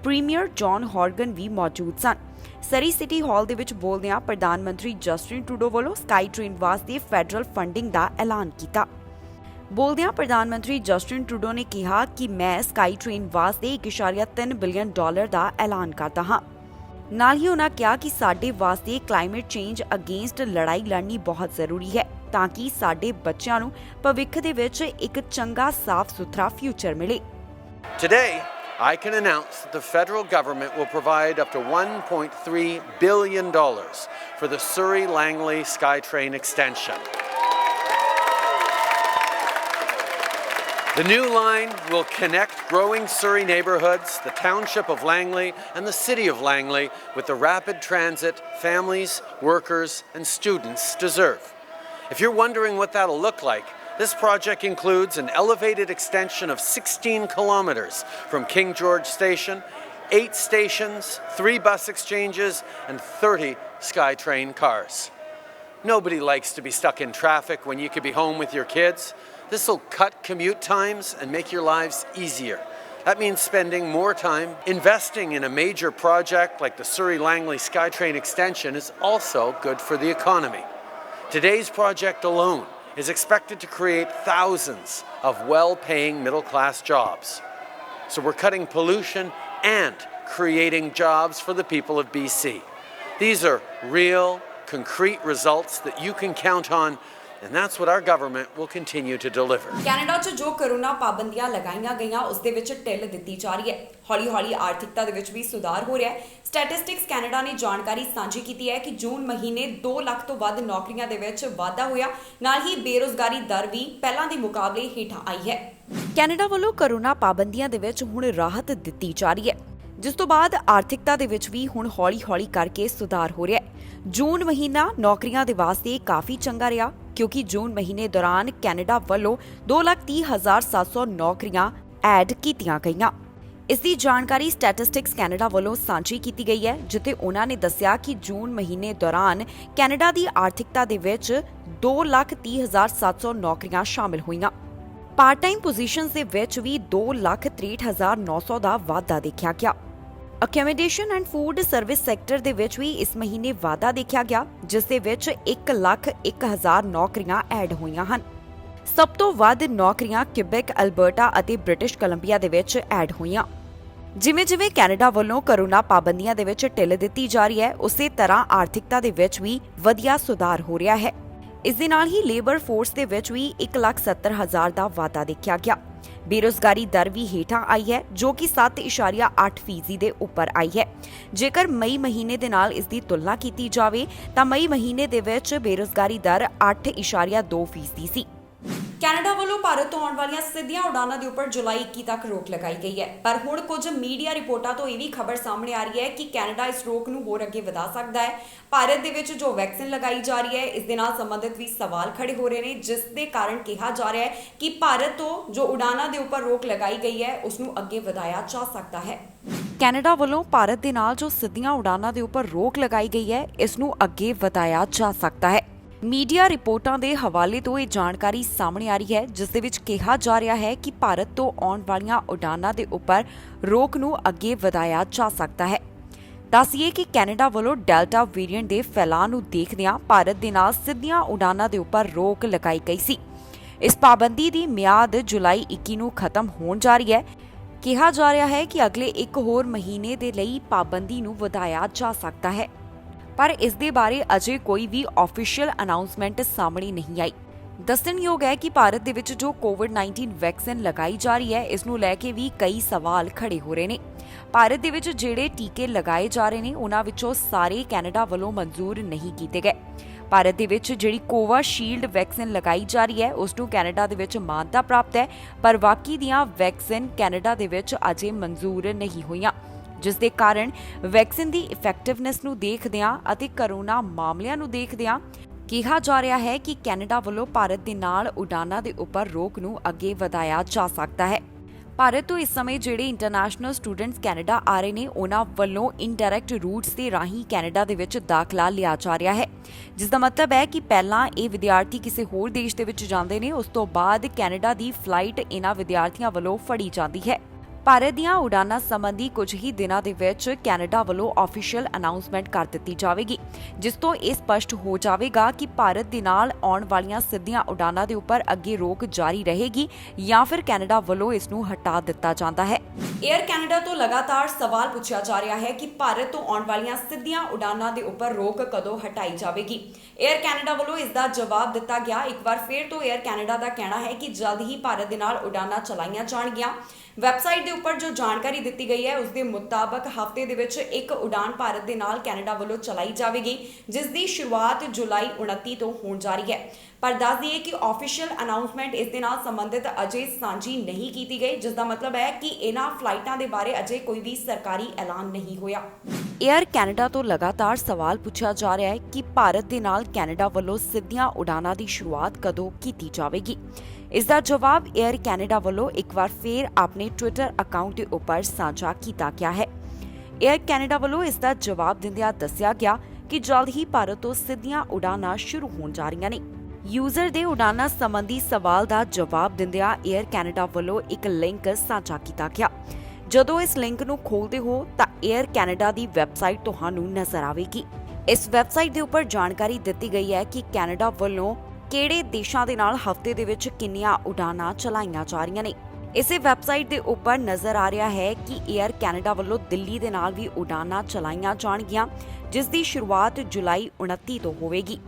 ਪ੍ਰੀਮੀਅਰ ਜੌਨ ਹੌਰਗਨ ਵੀ ਮੌਜੂਦ ਸਨ। ਸਰੀ ਸਿਟੀ ਹਾਲ ਦੇ ਵਿੱਚ ਬੋਲਦਿਆਂ ਪ੍ਰਧਾਨ ਮੰਤਰੀ ਜਸਟਿਨ ਟਰੂਡੋ ਵੱਲੋਂ ਸਕਾਈ ਟ੍ਰੇਨ ਵਾਸਤੇ ਫੈਡਰਲ ਫੰਡਿੰਗ ਦਾ ਐਲਾਨ ਕੀਤਾ। ਬੋਲਦਿਆਂ ਪ੍ਰਧਾਨ ਮੰਤਰੀ ਜਸਟਿਨ ਟਰੂਡੋ ਨੇ ਕਿਹਾ ਕਿ ਮੈਂ ਸਕਾਈ ਟ੍ਰੇਨ ਵਾਸਤੇ 1.3 ਬਿਲੀਅਨ ਡਾਲਰ ਦਾ ਐਲਾਨ ਕਰਦਾ ਹਾਂ। ਨਾਲ ਹੀ ਉਹਨਾਂ ਕਿਹਾ ਕਿ ਸਾਡੇ ਵਾਸਤੇ ਕਲਾਈਮੇਟ ਚੇਂਜ ਅਗੇਂਸਟ ਲੜਾਈ ਲੜਨੀ ਬਹੁਤ ਜ਼ਰੂਰੀ ਹੈ, ਤਾਂ ਕਿ ਸਾਡੇ ਬੱਚਿਆਂ ਨੂੰ ਭਵਿੱਖ ਦੇ ਵਿੱਚ ਇੱਕ ਚੰਗਾ ਸਾਫ਼-ਸੁਥਰਾ ਫਿਊਚਰ ਮਿਲੇ। Today, I can announce that the federal government will provide up to $1.3 billion for the Surrey-Langley SkyTrain extension. The new line will connect growing Surrey neighbourhoods, the township of Langley and the city of Langley with the rapid transit families, workers and students deserve. If you're wondering what that'll look like, this project includes an elevated extension of 16 kilometres from King George Station, 8 stations, 3 bus exchanges and 30 SkyTrain cars. Nobody likes to be stuck in traffic when you could be home with your kids. This will cut commute times and make your lives easier. That means spending more time investing in a major project like the Surrey-Langley SkyTrain extension is also good for the economy. Today's project alone is expected to create thousands of well-paying middle-class jobs. So we're cutting pollution and creating jobs for the people of BC. These are real, concrete results that you can count on. And that's what our government will continue to deliver. Canada 'ਚ ਜੋ corona ਪਾਬੰਦੀਆਂ ਲਗਾਈਆਂ ਗਈਆਂ, ਉਸ ਦੇ ਵਿੱਚ ਢਿੱਲ ਦਿੱਤੀ ਜਾ ਰਹੀ ਹੈ। ਹੌਲੀ-ਹੌਲੀ ਆਰਥਿਕਤਾ ਦੇ ਵਿੱਚ ਵੀ ਸੁਧਾਰ ਹੋ ਰਿਹਾ ਹੈ। ਸਟੈਟਿਸਟਿਕਸ ਕੈਨੇਡਾ ਨੇ ਜਾਣਕਾਰੀ ਸਾਂਝੀ ਕੀਤੀ ਹੈ ਕਿ ਜੂਨ ਮਹੀਨੇ 2 ਲੱਖ ਤੋਂ ਵੱਧ ਨੌਕਰੀਆਂ ਦੇ ਵਿੱਚ ਵਾਧਾ ਹੋਇਆ। ਨਾਲ ਹੀ ਬੇਰੁਜ਼ਗਾਰੀ ਦਰ ਵੀ ਪਹਿਲਾਂ ਦੇ ਮੁਕਾਬਲੇ ਹੇਠਾਂ ਆਈ ਹੈ। ਕੈਨੇਡਾ ਵੱਲੋਂ ਕਰੋਨਾ ਪਾਬੰਦੀਆਂ ਦੇ ਵਿੱਚ ਹੁਣ ਰਾਹਤ ਦਿੱਤੀ ਜਾ ਰਹੀ ਹੈ, ਜਿਸ ਤੋਂ ਬਾਅਦ ਆਰਥਿਕਤਾ ਦੇ ਵਿੱਚ ਵੀ ਹੁਣ ਹੌਲੀ-ਹੌਲੀ ਕਰਕੇ ਸੁਧਾਰ ਹੋ ਰਿਹਾ ਹੈ। ਜੂਨ ਮਹੀਨਾ ਨੌਕਰੀਆਂ ਦੇ ਵਾਸਤੇ ਕਾਫੀ ਚੰਗਾ ਰਿਹਾ, ਕਿਉਂਕਿ ਜੂਨ ਮਹੀਨੇ ਦੌਰਾਨ ਕੈਨੇਡਾ ਵੱਲੋਂ 2,30,700 ਨੌਕਰੀਆਂ ਐਡ ਕੀਤੀਆਂ ਗਈਆਂ। ਇਸ ਦੀ ਜਾਣਕਾਰੀ ਸਟੈਟਿਸਟਿਕਸ ਕੈਨੇਡਾ ਵੱਲੋਂ ਸਾਂਝੀ ਕੀਤੀ ਗਈ ਹੈ, ਜਿੱਥੇ ਉਹਨਾਂ ਨੇ ਦੱਸਿਆ ਕਿ ਜੂਨ ਮਹੀਨੇ ਦੌਰਾਨ ਕੈਨੇਡਾ ਦੀ ਆਰਥਿਕਤਾ ਦੇ ਵਿੱਚ 2,30,700 ਨੌਕਰੀਆਂ ਸ਼ਾਮਿਲ ਹੋਈਆਂ। ਪਾਰਟ ਟਾਈਮ ਪੋਜੀਸ਼ਨਸ ਦੇ ਵਿੱਚ ਵੀ 2,63,900 ਦਾ ਵਾਧਾ ਦੇਖਿਆ ਗਿਆ। ਅਕੈਮੀਡੇਸ਼ਨ ਐਂਡ ਫੂਡ ਸਰਵਿਸ ਸੈਕਟਰ ਦੇ ਵਿੱਚ ਵੀ ਇਸ ਮਹੀਨੇ ਵਾਧਾ ਦੇਖਿਆ ਗਿਆ, ਜਿਸ ਦੇ ਵਿੱਚ 1,01,000 ਨੌਕਰੀਆਂ ਐਡ ਹੋਈਆਂ ਹਨ। ਸਭ ਤੋਂ ਵੱਧ ਨੌਕਰੀਆਂ ਕਿਬੈਕ, ਅਲਬਰਟਾ ਅਤੇ ਬ੍ਰਿਟਿਸ਼ ਕੋਲੰਬੀਆ ਦੇ ਵਿੱਚ ਐਡ ਹੋਈਆਂ। ਜਿਵੇਂ-ਜਿਵੇਂ ਕੈਨੇਡਾ ਵੱਲੋਂ ਕਰੋਨਾ ਪਾਬੰਦੀਆਂ ਦੇ ਵਿੱਚ ਢਿੱਲ ਦਿੱਤੀ ਜਾ ਰਹੀ ਹੈ, ਉਸੇ ਤਰ੍ਹਾਂ ਆਰਥਿਕਤਾ ਦੇ ਵਿੱਚ ਵੀ ਵਧੀਆ ਸੁਧਾਰ ਹੋ ਰਿਹਾ ਹੈ। ਇਸ ਦੇ ਨਾਲ ਹੀ ਲੇਬਰ ਫੋਰਸ ਦੇ ਵਿੱਚ ਵੀ 1,70,000 ਦਾ ਵਾਧਾ ਦੇਖਿਆ ਗਿਆ। ਬੇਰੁਜ਼ਗਾਰੀ ਦਰ ਵੀ ਹੇਠਾਂ ਆਈ ਹੈ, ਜੋ ਕਿ 7.8% ਦੇ ਉੱਪਰ ਆਈ ਹੈ। ਜੇਕਰ ਮਈ ਮਹੀਨੇ ਦੇ ਨਾਲ ਇਸ ਦੀ ਤੁਲਨਾ ਕੀਤੀ ਜਾਵੇ ਤਾਂ ਮਈ ਮਹੀਨੇ ਦੇ ਵਿੱਚ ਬੇਰੁਜ਼ਗਾਰੀ ਦਰ 8.2% ਸੀ। ਕੈਨੇਡਾ ਵੱਲੋਂ ਭਾਰਤ ਤੋਂ ਆਉਣ ਵਾਲੀਆਂ ਸਿੱਧੀਆਂ ਉਡਾਨਾਂ ਦੇ ਉੱਪਰ ਜੁਲਾਈ 21 ਤੱਕ ਰੋਕ ਲਗਾਈ ਗਈ ਹੈ, ਪਰ ਹੁਣ ਕੁਝ ਮੀਡੀਆ ਰਿਪੋਰਟਾਂ ਤੋਂ ਇਹ ਵੀ ਖਬਰ ਸਾਹਮਣੇ ਆ ਰਹੀ ਹੈ ਕਿ ਕੈਨੇਡਾ ਇਸ ਰੋਕ ਨੂੰ ਹੋਰ ਅੱਗੇ ਵਧਾ ਸਕਦਾ ਹੈ। ਭਾਰਤ ਦੇ ਵਿੱਚ ਜੋ ਵੈਕਸੀਨ ਲਗਾਈ ਜਾ ਰਹੀ ਹੈ, ਇਸ ਦੇ ਨਾਲ ਸੰਬੰਧਿਤ ਵੀ ਸਵਾਲ ਖੜੇ ਹੋ ਰਹੇ ਨੇ, ਜਿਸ ਦੇ ਕਾਰਨ ਕਿਹਾ ਜਾ ਰਿਹਾ ਹੈ ਕਿ ਭਾਰਤ ਤੋਂ ਜੋ ਉਡਾਨਾਂ ਦੇ ਉੱਪਰ ਰੋਕ ਲਗਾਈ ਗਈ ਹੈ, ਉਸ ਨੂੰ ਅੱਗੇ ਵਧਾਇਆ ਜਾ ਸਕਦਾ ਹੈ। ਕੈਨੇਡਾ ਵੱਲੋਂ ਭਾਰਤ ਦੇ ਨਾਲ ਜੋ ਸਿੱਧੀਆਂ ਉਡਾਨਾਂ ਦੇ ਉੱਪਰ ਰੋਕ ਲਗਾਈ ਗਈ ਹੈ, ਇਸ ਨੂੰ ਅੱਗੇ ਵਧਾਇਆ ਜਾ ਸਕਦਾ ਹੈ। ਮੀਡੀਆ ਰਿਪੋਰਟਾਂ ਦੇ ਹਵਾਲੇ ਤੋਂ ਇਹ ਜਾਣਕਾਰੀ ਸਾਹਮਣੇ ਆ ਰਹੀ ਹੈ, ਜਿਸ ਦੇ ਵਿੱਚ ਕਿਹਾ ਜਾ ਰਿਹਾ ਹੈ ਕਿ ਭਾਰਤ ਤੋਂ ਆਉਣ ਵਾਲੀਆਂ ਉਡਾਨਾਂ ਦੇ ਉੱਪਰ ਰੋਕ ਨੂੰ ਅੱਗੇ ਵਧਾਇਆ ਜਾ ਸਕਦਾ ਹੈ। ਦੱਸੀਏ ਕਿ ਕੈਨੇਡਾ ਵੱਲੋਂ ਡੈਲਟਾ ਵੇਰੀਐਂਟ ਦੇ ਫੈਲਾਅ ਨੂੰ ਦੇਖਦਿਆਂ ਭਾਰਤ ਦੇ ਨਾਲ ਸਿੱਧੀਆਂ ਉਡਾਨਾਂ ਦੇ ਉੱਪਰ ਰੋਕ ਲਗਾਈ ਗਈ ਸੀ। ਇਸ ਪਾਬੰਦੀ ਦੀ ਮਿਆਦ ਜੁਲਾਈ 21 ਨੂੰ ਖਤਮ ਹੋਣ ਜਾ ਰਹੀ ਹੈ। ਕਿਹਾ ਜਾ ਰਿਹਾ ਹੈ ਕਿ ਅਗਲੇ ਇੱਕ ਹੋਰ ਮਹੀਨੇ ਦੇ ਲਈ ਪਾਬੰਦੀ ਨੂੰ ਵਧਾਇਆ ਜਾ ਸਕਦਾ ਹੈ, ਪਰ ਇਸ ਦੇ ਬਾਰੇ ਅਜੇ ਕੋਈ ਵੀ ਆਫੀਸ਼ੀਅਲ ਅਨਾਉਂਸਮੈਂਟ ਸਾਹਮਣੇ ਨਹੀਂ ਆਈ। ਦੱਸਣਯੋਗ ਹੈ ਕਿ ਭਾਰਤ ਦੇ ਵਿੱਚ ਜੋ ਕੋਵਿਡ-19 ਵੈਕਸੀਨ ਲਗਾਈ ਜਾ ਰਹੀ ਹੈ ਇਸ ਨੂੰ ਲੈ ਕੇ ਵੀ ਕਈ ਸਵਾਲ ਖੜੇ ਹੋ ਰਹੇ ਨੇ। ਭਾਰਤ ਦੇ ਵਿੱਚ ਜਿਹੜੇ ਟੀਕੇ ਲਗਾਏ ਜਾ ਰਹੇ ਨੇ ਉਹਨਾਂ ਵਿੱਚੋਂ ਸਾਰੇ ਕੈਨੇਡਾ ਵੱਲੋਂ ਮਨਜ਼ੂਰ ਨਹੀਂ ਕੀਤੇ ਗਏ। ਭਾਰਤ ਦੇ ਵਿੱਚ ਜਿਹੜੀ ਕੋਵਾਸ਼ੀਲਡ ਵੈਕਸੀਨ ਲਗਾਈ ਜਾ ਰਹੀ ਹੈ ਉਸ ਨੂੰ ਕੈਨੇਡਾ ਦੇ ਵਿੱਚ ਮਾਨਤਾ ਪ੍ਰਾਪਤ ਹੈ, ਪਰ ਬਾਕੀ ਦੀਆਂ ਵੈਕਸੀਨ ਕੈਨੇਡਾ ਦੇ ਵਿੱਚ ਅਜੇ ਮਨਜ਼ੂਰ ਨਹੀਂ ਹੋਈਆਂ, ਜਿਸ ਦੇ ਕਾਰਨ ਵੈਕਸੀਨ ਦੀ ਇਫੈਕਟਿਵਨੈਸ ਨੂੰ ਦੇਖਦਿਆਂ ਅਤੇ ਕਰੋਨਾ ਮਾਮਲਿਆਂ ਨੂੰ ਦੇਖਦਿਆਂ ਕਿਹਾ ਜਾ ਰਿਹਾ ਹੈ ਕਿ ਕੈਨੇਡਾ ਵੱਲੋਂ ਭਾਰਤ ਦੇ ਨਾਲ ਉਡਾਨਾਂ ਦੇ ਉੱਪਰ ਰੋਕ ਨੂੰ ਅੱਗੇ ਵਧਾਇਆ ਜਾ ਸਕਦਾ ਹੈ। ਭਾਰਤ ਤੋਂ ਇਸ ਸਮੇਂ ਜਿਹੜੇ ਇੰਟਰਨੈਸ਼ਨਲ ਸਟੂਡੈਂਟਸ ਕੈਨੇਡਾ ਆ ਰਹੇ ਨੇ ਉਹਨਾਂ ਵੱਲੋਂ ਇਨਡਾਇਰੈਕਟ ਰੂਟਸ ਦੇ ਰਾਹੀਂ ਕੈਨੇਡਾ ਦੇ ਵਿੱਚ ਦਾਖਲਾ ਲਿਆ ਜਾ ਰਿਹਾ ਹੈ, ਜਿਸ ਦਾ ਮਤਲਬ ਹੈ ਕਿ ਪਹਿਲਾਂ ਇਹ ਵਿਦਿਆਰਥੀ ਕਿਸੇ ਹੋਰ ਦੇਸ਼ ਦੇ ਵਿੱਚ ਜਾਂਦੇ ਨੇ, ਉਸ ਤੋਂ ਬਾਅਦ ਕੈਨੇਡਾ ਦੀ ਫਲਾਈਟ ਇਹਨਾਂ ਵਿਦਿਆਰਥੀਆਂ ਵੱਲੋਂ ਫੜੀ ਜਾਂਦੀ ਹੈ। ਭਾਰਤ ਦੀਆਂ ਉਡਾਨਾਂ ਸੰਬੰਧੀ ਕੁਝ ਹੀ ਦਿਨਾਂ ਦੇ ਵਿੱਚ ਕੈਨੇਡਾ ਵੱਲੋਂ ਆਫੀਸ਼ੀਅਲ ਅਨਾਉਂਸਮੈਂਟ ਕਰ ਦਿੱਤੀ ਜਾਵੇਗੀ, ਜਿਸ ਤੋਂ ਇਹ ਸਪਸ਼ਟ ਹੋ ਜਾਵੇਗਾ ਕਿ ਭਾਰਤ ਦੇ ਨਾਲ ਆਉਣ ਵਾਲੀਆਂ ਸਿੱਧੀਆਂ ਉਡਾਨਾਂ ਦੇ ਉੱਪਰ ਅੱਗੇ ਰੋਕ ਜਾਰੀ ਰਹੇਗੀ ਜਾਂ ਫਿਰ ਕੈਨੇਡਾ ਵੱਲੋਂ ਇਸ ਨੂੰ ਹਟਾ ਦਿੱਤਾ ਜਾਂਦਾ ਹੈ। ਏਅਰ ਕੈਨੇਡਾ ਤੋਂ ਲਗਾਤਾਰ ਸਵਾਲ ਪੁੱਛਿਆ ਜਾ ਰਿਹਾ ਹੈ ਕਿ ਭਾਰਤ ਤੋਂ ਆਉਣ ਵਾਲੀਆਂ ਸਿੱਧੀਆਂ ਉਡਾਨਾਂ ਦੇ ਉੱਪਰ ਰੋਕ ਕਦੋਂ ਹਟਾਈ ਜਾਵੇਗੀ। ਏਅਰ ਕੈਨੇਡਾ ਵੱਲੋਂ ਇਸ ਦਾ ਜਵਾਬ ਦਿੱਤਾ ਗਿਆ। ਇੱਕ ਵਾਰ ਫਿਰ ਤੋਂ ਏਅਰ ਕੈਨੇਡਾ ਦਾ ਕਹਿਣਾ ਹੈ ਕਿ ਜਲਦ ਹੀ ਭਾਰਤ ਦੇ ਨਾਲ ਉਡਾਨਾਂ ਚਲਾਈਆਂ ਜਾਣਗੀਆਂ। ਵੈਬਸਾਈਟ ਦੇ ਉੱਪਰ ਜੋ ਜਾਣਕਾਰੀ ਦਿੱਤੀ ਗਈ ਹੈ ਉਸ ਦੇ ਮੁਤਾਬਕ ਹਫ਼ਤੇ ਦੇ ਵਿੱਚ ਇੱਕ ਉਡਾਨ ਭਾਰਤ ਦੇ ਨਾਲ ਕੈਨੇਡਾ ਵੱਲੋਂ ਚਲਾਈ ਜਾਵੇਗੀ, ਜਿਸ ਦੀ ਸ਼ੁਰੂਆਤ ਜੁਲਾਈ 29 ਤੋਂ ਹੋਣ ਜਾ ਰਹੀ ਹੈ। ਪਰ ਦੱਸ ਦਈਏ ਕਿ ਆਫੀਸ਼ੀਅਲ ਅਨਾਉਂਸਮੈਂਟ ਇਸ ਦੇ ਨਾਲ ਸੰਬੰਧਿਤ ਅਜੇ ਸਾਂਝੀ ਨਹੀਂ ਕੀਤੀ ਗਈ, ਜਿਸ ਦਾ ਮਤਲਬ ਹੈ ਕਿ ਇਹਨਾਂ ਫਲਾਈਟਾਂ ਦੇ ਬਾਰੇ ਅਜੇ ਕੋਈ ਵੀ ਸਰਕਾਰੀ ਐਲਾਨ ਨਹੀਂ ਹੋਇਆ। ਏਅਰ ਕੈਨੇਡਾ ਤੋਂ ਲਗਾਤਾਰ ਸਵਾਲ ਪੁੱਛਿਆ ਜਾ ਰਿਹਾ ਹੈ ਕਿ ਭਾਰਤ ਦੇ ਨਾਲ ਕੈਨੇਡਾ ਵੱਲੋਂ ਸਿੱਧੀਆਂ ਉਡਾਨਾਂ ਦੀ ਸ਼ੁਰੂਆਤ ਕਦੋਂ ਕੀਤੀ ਜਾਵੇਗੀ। ਇਸ ਦਾ ਜਵਾਬ ਏਅਰ ਕੈਨੇਡਾ ਵੱਲੋਂ ਇੱਕ ਵਾਰ ਫਿਰ ਆਪਣੇ ਟਵਿੱਟਰ ਅਕਾਊਂਟ ਦੇ ਉੱਪਰ ਸਾਂਝਾ ਕੀਤਾ ਗਿਆ ਹੈ। ਏਅਰ ਕੈਨੇਡਾ ਵੱਲੋਂ ਇਸ ਦਾ ਜਵਾਬ ਦਿੰਦਿਆਂ ਦੱਸਿਆ ਗਿਆ ਕਿ ਜਲਦ ਹੀ ਭਾਰਤ ਤੋਂ ਸਿੱਧੀਆਂ ਉਡਾਨਾਂ ਸ਼ੁਰੂ ਹੋਣ ਜਾ ਰਹੀਆਂ ਨੇ। ਯੂਜ਼ਰ ਦੇ ਉਡਾਨਾਂ ਸੰਬੰਧੀ ਸਵਾਲ ਦਾ ਜਵਾਬ ਦਿੰਦਿਆਂ ਏਅਰ ਕੈਨੇਡਾ ਵੱਲੋਂ ਇੱਕ ਲਿੰਕ ਸਾਂਝਾ ਕੀਤਾ ਗਿਆ। ਜਦੋਂ ਇਸ ਲਿੰਕ ਨੂੰ ਖੋਲਦੇ ਹੋ ਤਾਂ ਏਅਰ ਕੈਨੇਡਾ ਦੀ ਵੈਬਸਾਈਟ ਤੁਹਾਨੂੰ ਨਜ਼ਰ ਆਵੇਗੀ। ਇਸ ਵੈਬਸਾਈਟ ਦੇ ਉੱਪਰ ਜਾਣਕਾਰੀ ਦਿੱਤੀ ਗਈ ਹੈ ਕਿ ਕੈਨੇਡਾ ਵੱਲੋਂ ਕਿਹੜੇ ਦੇਸ਼ਾਂ ਦੇ ਨਾਲ ਹਫ਼ਤੇ ਦੇ ਵਿੱਚ ਕਿੰਨੀਆਂ ਉਡਾਨਾਂ ਚਲਾਈਆਂ ਜਾ ਰਹੀਆਂ ਨੇ। ਇਸੇ ਵੈਬਸਾਈਟ ਦੇ ਉੱਪਰ ਨਜ਼ਰ ਆ ਰਿਹਾ ਹੈ ਕਿ ਏਅਰ ਕੈਨੇਡਾ ਵੱਲੋਂ ਦਿੱਲੀ ਦੇ ਨਾਲ ਵੀ ਉਡਾਨਾਂ ਚਲਾਈਆਂ ਜਾਣਗੀਆਂ, ਜਿਸ ਦੀ ਸ਼ੁਰੂਆਤ ਜੁਲਾਈ 29 ਤੋਂ ਹੋਵੇਗੀ।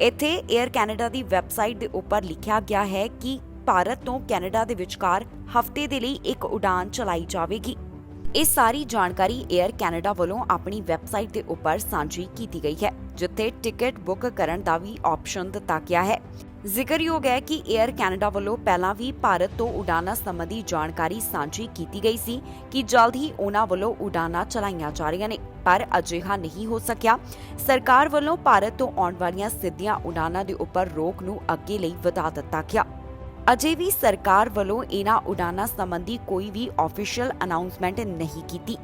ਇੱਥੇ ਏਅਰ ਕੈਨੇਡਾ ਦੀ ਵੈਬਸਾਈਟ ਦੇ ਉੱਪਰ ਲਿਖਿਆ ਗਿਆ ਹੈ ਕਿ ਭਾਰਤ ਤੋਂ ਕੈਨੇਡਾ ਦੇ ਵਿਚਕਾਰ ਹਫ਼ਤੇ ਦੇ ਲਈ ਇੱਕ ਉਡਾਨ ਚਲਾਈ ਜਾਵੇਗੀ। ਇਹ ਸਾਰੀ ਜਾਣਕਾਰੀ ਏਅਰ ਕੈਨੇਡਾ ਵੱਲੋਂ ਆਪਣੀ ਵੈਬਸਾਈਟ ਦੇ ਉੱਪਰ ਸਾਂਝੀ ਕੀਤੀ ਗਈ ਹੈ, ਜਿੱਥੇ ਟਿਕਟ ਬੁੱਕ ਕਰਨ ਦਾ ਵੀ ਆਪਸ਼ਨ ਦਿੱਤਾ ਗਿਆ ਹੈ। ਜ਼ਿਕਰਯੋਗ ਹੈ ਕਿ ਏਅਰ ਕੈਨੇਡਾ ਵੱਲੋਂ ਪਹਿਲਾਂ ਵੀ ਭਾਰਤ ਤੋਂ ਉਡਾਨਾਂ ਸੰਬੰਧੀ ਜਾਣਕਾਰੀ ਸਾਂਝੀ ਕੀਤੀ ਗਈ ਸੀ ਕਿ ਜਲਦ ਹੀ ਉਹਨਾਂ ਵੱਲੋਂ ਉਡਾਨਾਂ ਚਲਾਈਆਂ ਜਾ ਰਹੀਆਂ ਨੇ, ਪਰ ਅਜਿਹਾ ਨਹੀਂ ਹੋ ਸਕਿਆ। ਸਰਕਾਰ ਵੱਲੋਂ ਭਾਰਤ ਤੋਂ ਆਉਣ ਵਾਲੀਆਂ ਸਿੱਧੀਆਂ ਉਡਾਨਾਂ ਦੇ ਉੱਪਰ ਰੋਕ ਨੂੰ ਅੱਗੇ ਲਈ ਵਧਾ ਦਿੱਤਾ ਗਿਆ। ਅਜੇ ਵੀ ਸਰਕਾਰ ਵੱਲੋਂ ਇਹਨਾਂ ਉਡਾਨਾਂ ਸੰਬੰਧੀ ਕੋਈ ਵੀ ਆਫੀਸ਼ੀਅਲ ਅਨਾਉਂਸਮੈਂਟ ਨਹੀਂ ਕੀਤੀ।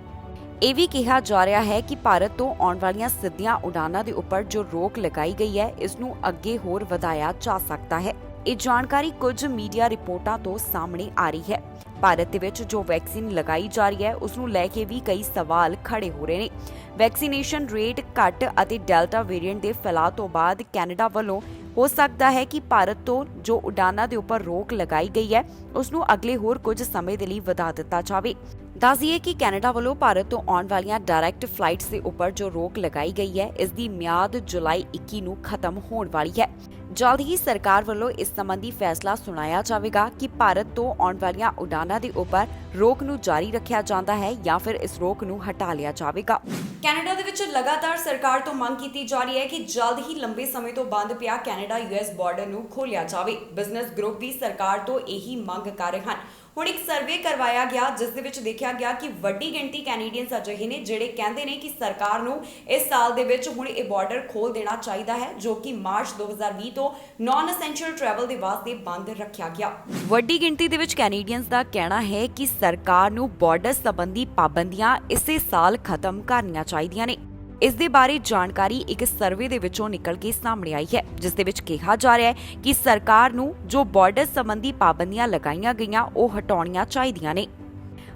ਇਹ ਵੀ ਕਿਹਾ ਜਾ ਰਿਹਾ ਹੈ ਕਿ ਭਾਰਤ ਤੋਂ ਆਉਣ ਵਾਲੀਆਂ ਸਿੱਧੀਆਂ ਉਡਾਨਾਂ ਦੇ ਉੱਪਰ ਜੋ ਰੋਕ ਲਗਾਈ ਗਈ ਹੈ ਇਸ ਨੂੰ ਅੱਗੇ ਹੋਰ ਵਧਾਇਆ ਜਾ ਸਕਦਾ ਹੈ। ਇਹ ਜਾਣਕਾਰੀ ਕੁਝ ਮੀਡੀਆ ਰਿਪੋਰਟਾਂ ਤੋਂ ਸਾਹਮਣੇ ਆ ਰਹੀ ਹੈ। ਭਾਰਤ ਦੇ ਵਿੱਚ ਜੋ ਵੈਕਸੀਨ ਲਗਾਈ ਜਾ ਰਹੀ ਹੈ ਉਸ ਨੂੰ ਲੈ ਕੇ ਵੀ ਕਈ ਸਵਾਲ ਖੜੇ ਹੋ ਰਹੇ ਨੇ। ਵੈਕਸੀਨੇਸ਼ਨ ਰੇਟ ਘੱਟ ਅਤੇ ਡੈਲਟਾ ਵੇਰੀਐਂਟ ਦੇ ਫੈਲਾਅ ਤੋਂ ਬਾਅਦ ਕੈਨੇਡਾ ਵੱਲੋਂ ਹੋ ਸਕਦਾ ਹੈ ਕਿ ਭਾਰਤ ਤੋਂ ਜੋ ਉਡਾਨਾਂ ਦੇ ਉੱਪਰ ਰੋਕ ਲਗਾਈ ਗਈ ਹੈ ਉਸ ਨੂੰ ਅਗਲੇ ਹੋਰ ਕੁਝ ਸਮੇਂ ਦੇ ਲਈ ਵਧਾ ਦਿੱਤਾ ਜਾਵੇ। ਦੱਸ ਦਈਏ ਕਿ ਕੈਨੇਡਾ ਵੱਲੋਂ ਭਾਰਤ ਤੋਂ ਆਉਣ ਵਾਲੀਆਂ ਡਾਇਰੈਕਟ ਫਲਾਈਟਸ ਦੇ ਉੱਪਰ ਜੋ ਰੋਕ ਲਗਾਈ ਗਈ ਹੈ ਇਸ ਦੀ ਮਿਆਦ ਜੁਲਾਈ 21 ਨੂੰ ਖਤਮ ਹੋਣ ਵਾਲੀ ਹੈ। ਜਲਦ ਹੀ ਸਰਕਾਰ ਵੱਲੋਂ ਇਸ ਸੰਬੰਧੀ ਫੈਸਲਾ ਸੁਣਾਇਆ ਜਾਵੇਗਾ ਕਿ ਭਾਰਤ ਤੋਂ ਆਉਣ ਵਾਲੀਆਂ ਉਡਾਨਾਂ ਦੇ ਉੱਪਰ ਰੋਕ ਨੂੰ ਜਾਰੀ ਰੱਖਿਆ ਜਾਂਦਾ ਹੈ ਜਾਂ ਫਿਰ ਇਸ ਰੋਕ ਨੂੰ ਹਟਾ ਲਿਆ ਜਾਵੇਗਾ। ਕੈਨੇਡਾ ਦੇ ਵਿੱਚ ਲਗਾਤਾਰ ਸਰਕਾਰ ਤੋਂ ਮੰਗ ਕੀਤੀ ਜਾ ਰਹੀ ਹੈ ਕਿ ਜਲਦ ਹੀ ਲੰਬੇ ਸਮੇਂ ਤੋਂ ਬੰਦ ਪਿਆ ਕੈਨੇਡਾ US ਬਾਰਡਰ ਨੂੰ ਖੋਲ੍ਹਿਆ ਜਾਵੇ। ਬਿਜ਼ਨਸ ਗਰੁੱਪ ਵੀ ਸਰਕਾਰ ਤੋਂ ਇਹੀ ਮੰਗ ਕਰ ਰਹੇ ਹਨ। ਹੁਣ ਇੱਕ ਸਰਵੇ ਕਰਵਾਇਆ ਗਿਆ ਜਿਸ ਦੇ ਵਿੱਚ ਦੇਖਿਆ ਗਿਆ ਕਿ ਵੱਡੀ ਗਿਣਤੀ ਕੈਨੇਡੀਅਨਸ ਅਜਿਹੇ ਨੇ ਜਿਹੜੇ ਕਹਿੰਦੇ ਨੇ ਕਿ ਸਰਕਾਰ ਨੂੰ ਇਸ ਸਾਲ ਦੇ ਵਿੱਚ ਹੁਣ ਇਹ ਬਾਰਡਰ ਖੋਲ੍ਹ ਦੇਣਾ ਚਾਹੀਦਾ ਹੈ, ਜੋ ਕਿ ਮਾਰਚ 2020 ਤੋਂ ਨਾਨ ਐਸੈਂਸ਼ੀਅਲ ਟਰੈਵਲ ਦੇ ਵਾਸਤੇ ਬੰਦ ਰੱਖਿਆ ਗਿਆ। ਵੱਡੀ ਗਿਣਤੀ ਦੇ ਵਿੱਚ ਕੈਨੇਡੀਅਨਸ ਦਾ ਕਹਿਣਾ ਹੈ ਕਿ ਸਰਕਾਰ ਨੂੰ ਬਾਰਡਰ ਸੰਬੰਧੀ ਪਾਬੰਦੀਆਂ ਇਸੇ ਸਾਲ ਖਤਮ ਕਰਨੀਆਂ ਚਾਹੀਦੀਆਂ ਨੇ। ਇਸ ਦੇ ਬਾਰੇ ਜਾਣਕਾਰੀ ਇੱਕ ਸਰਵੇ ਦੇ ਵਿੱਚੋਂ ਨਿਕਲ ਕੇ ਸਾਹਮਣੇ ਆਈ ਹੈ, ਜਿਸ ਦੇ ਵਿੱਚ ਕਿਹਾ ਜਾ ਰਿਹਾ ਹੈ ਕਿ ਸਰਕਾਰ ਨੂੰ ਜੋ ਬਾਰਡਰ ਸੰਬੰਧੀ ਪਾਬੰਦੀਆਂ ਲਗਾਈਆਂ ਗਈਆਂ ਉਹ ਹਟਾਉਣੀਆਂ ਚਾਹੀਦੀਆਂ ਨੇ।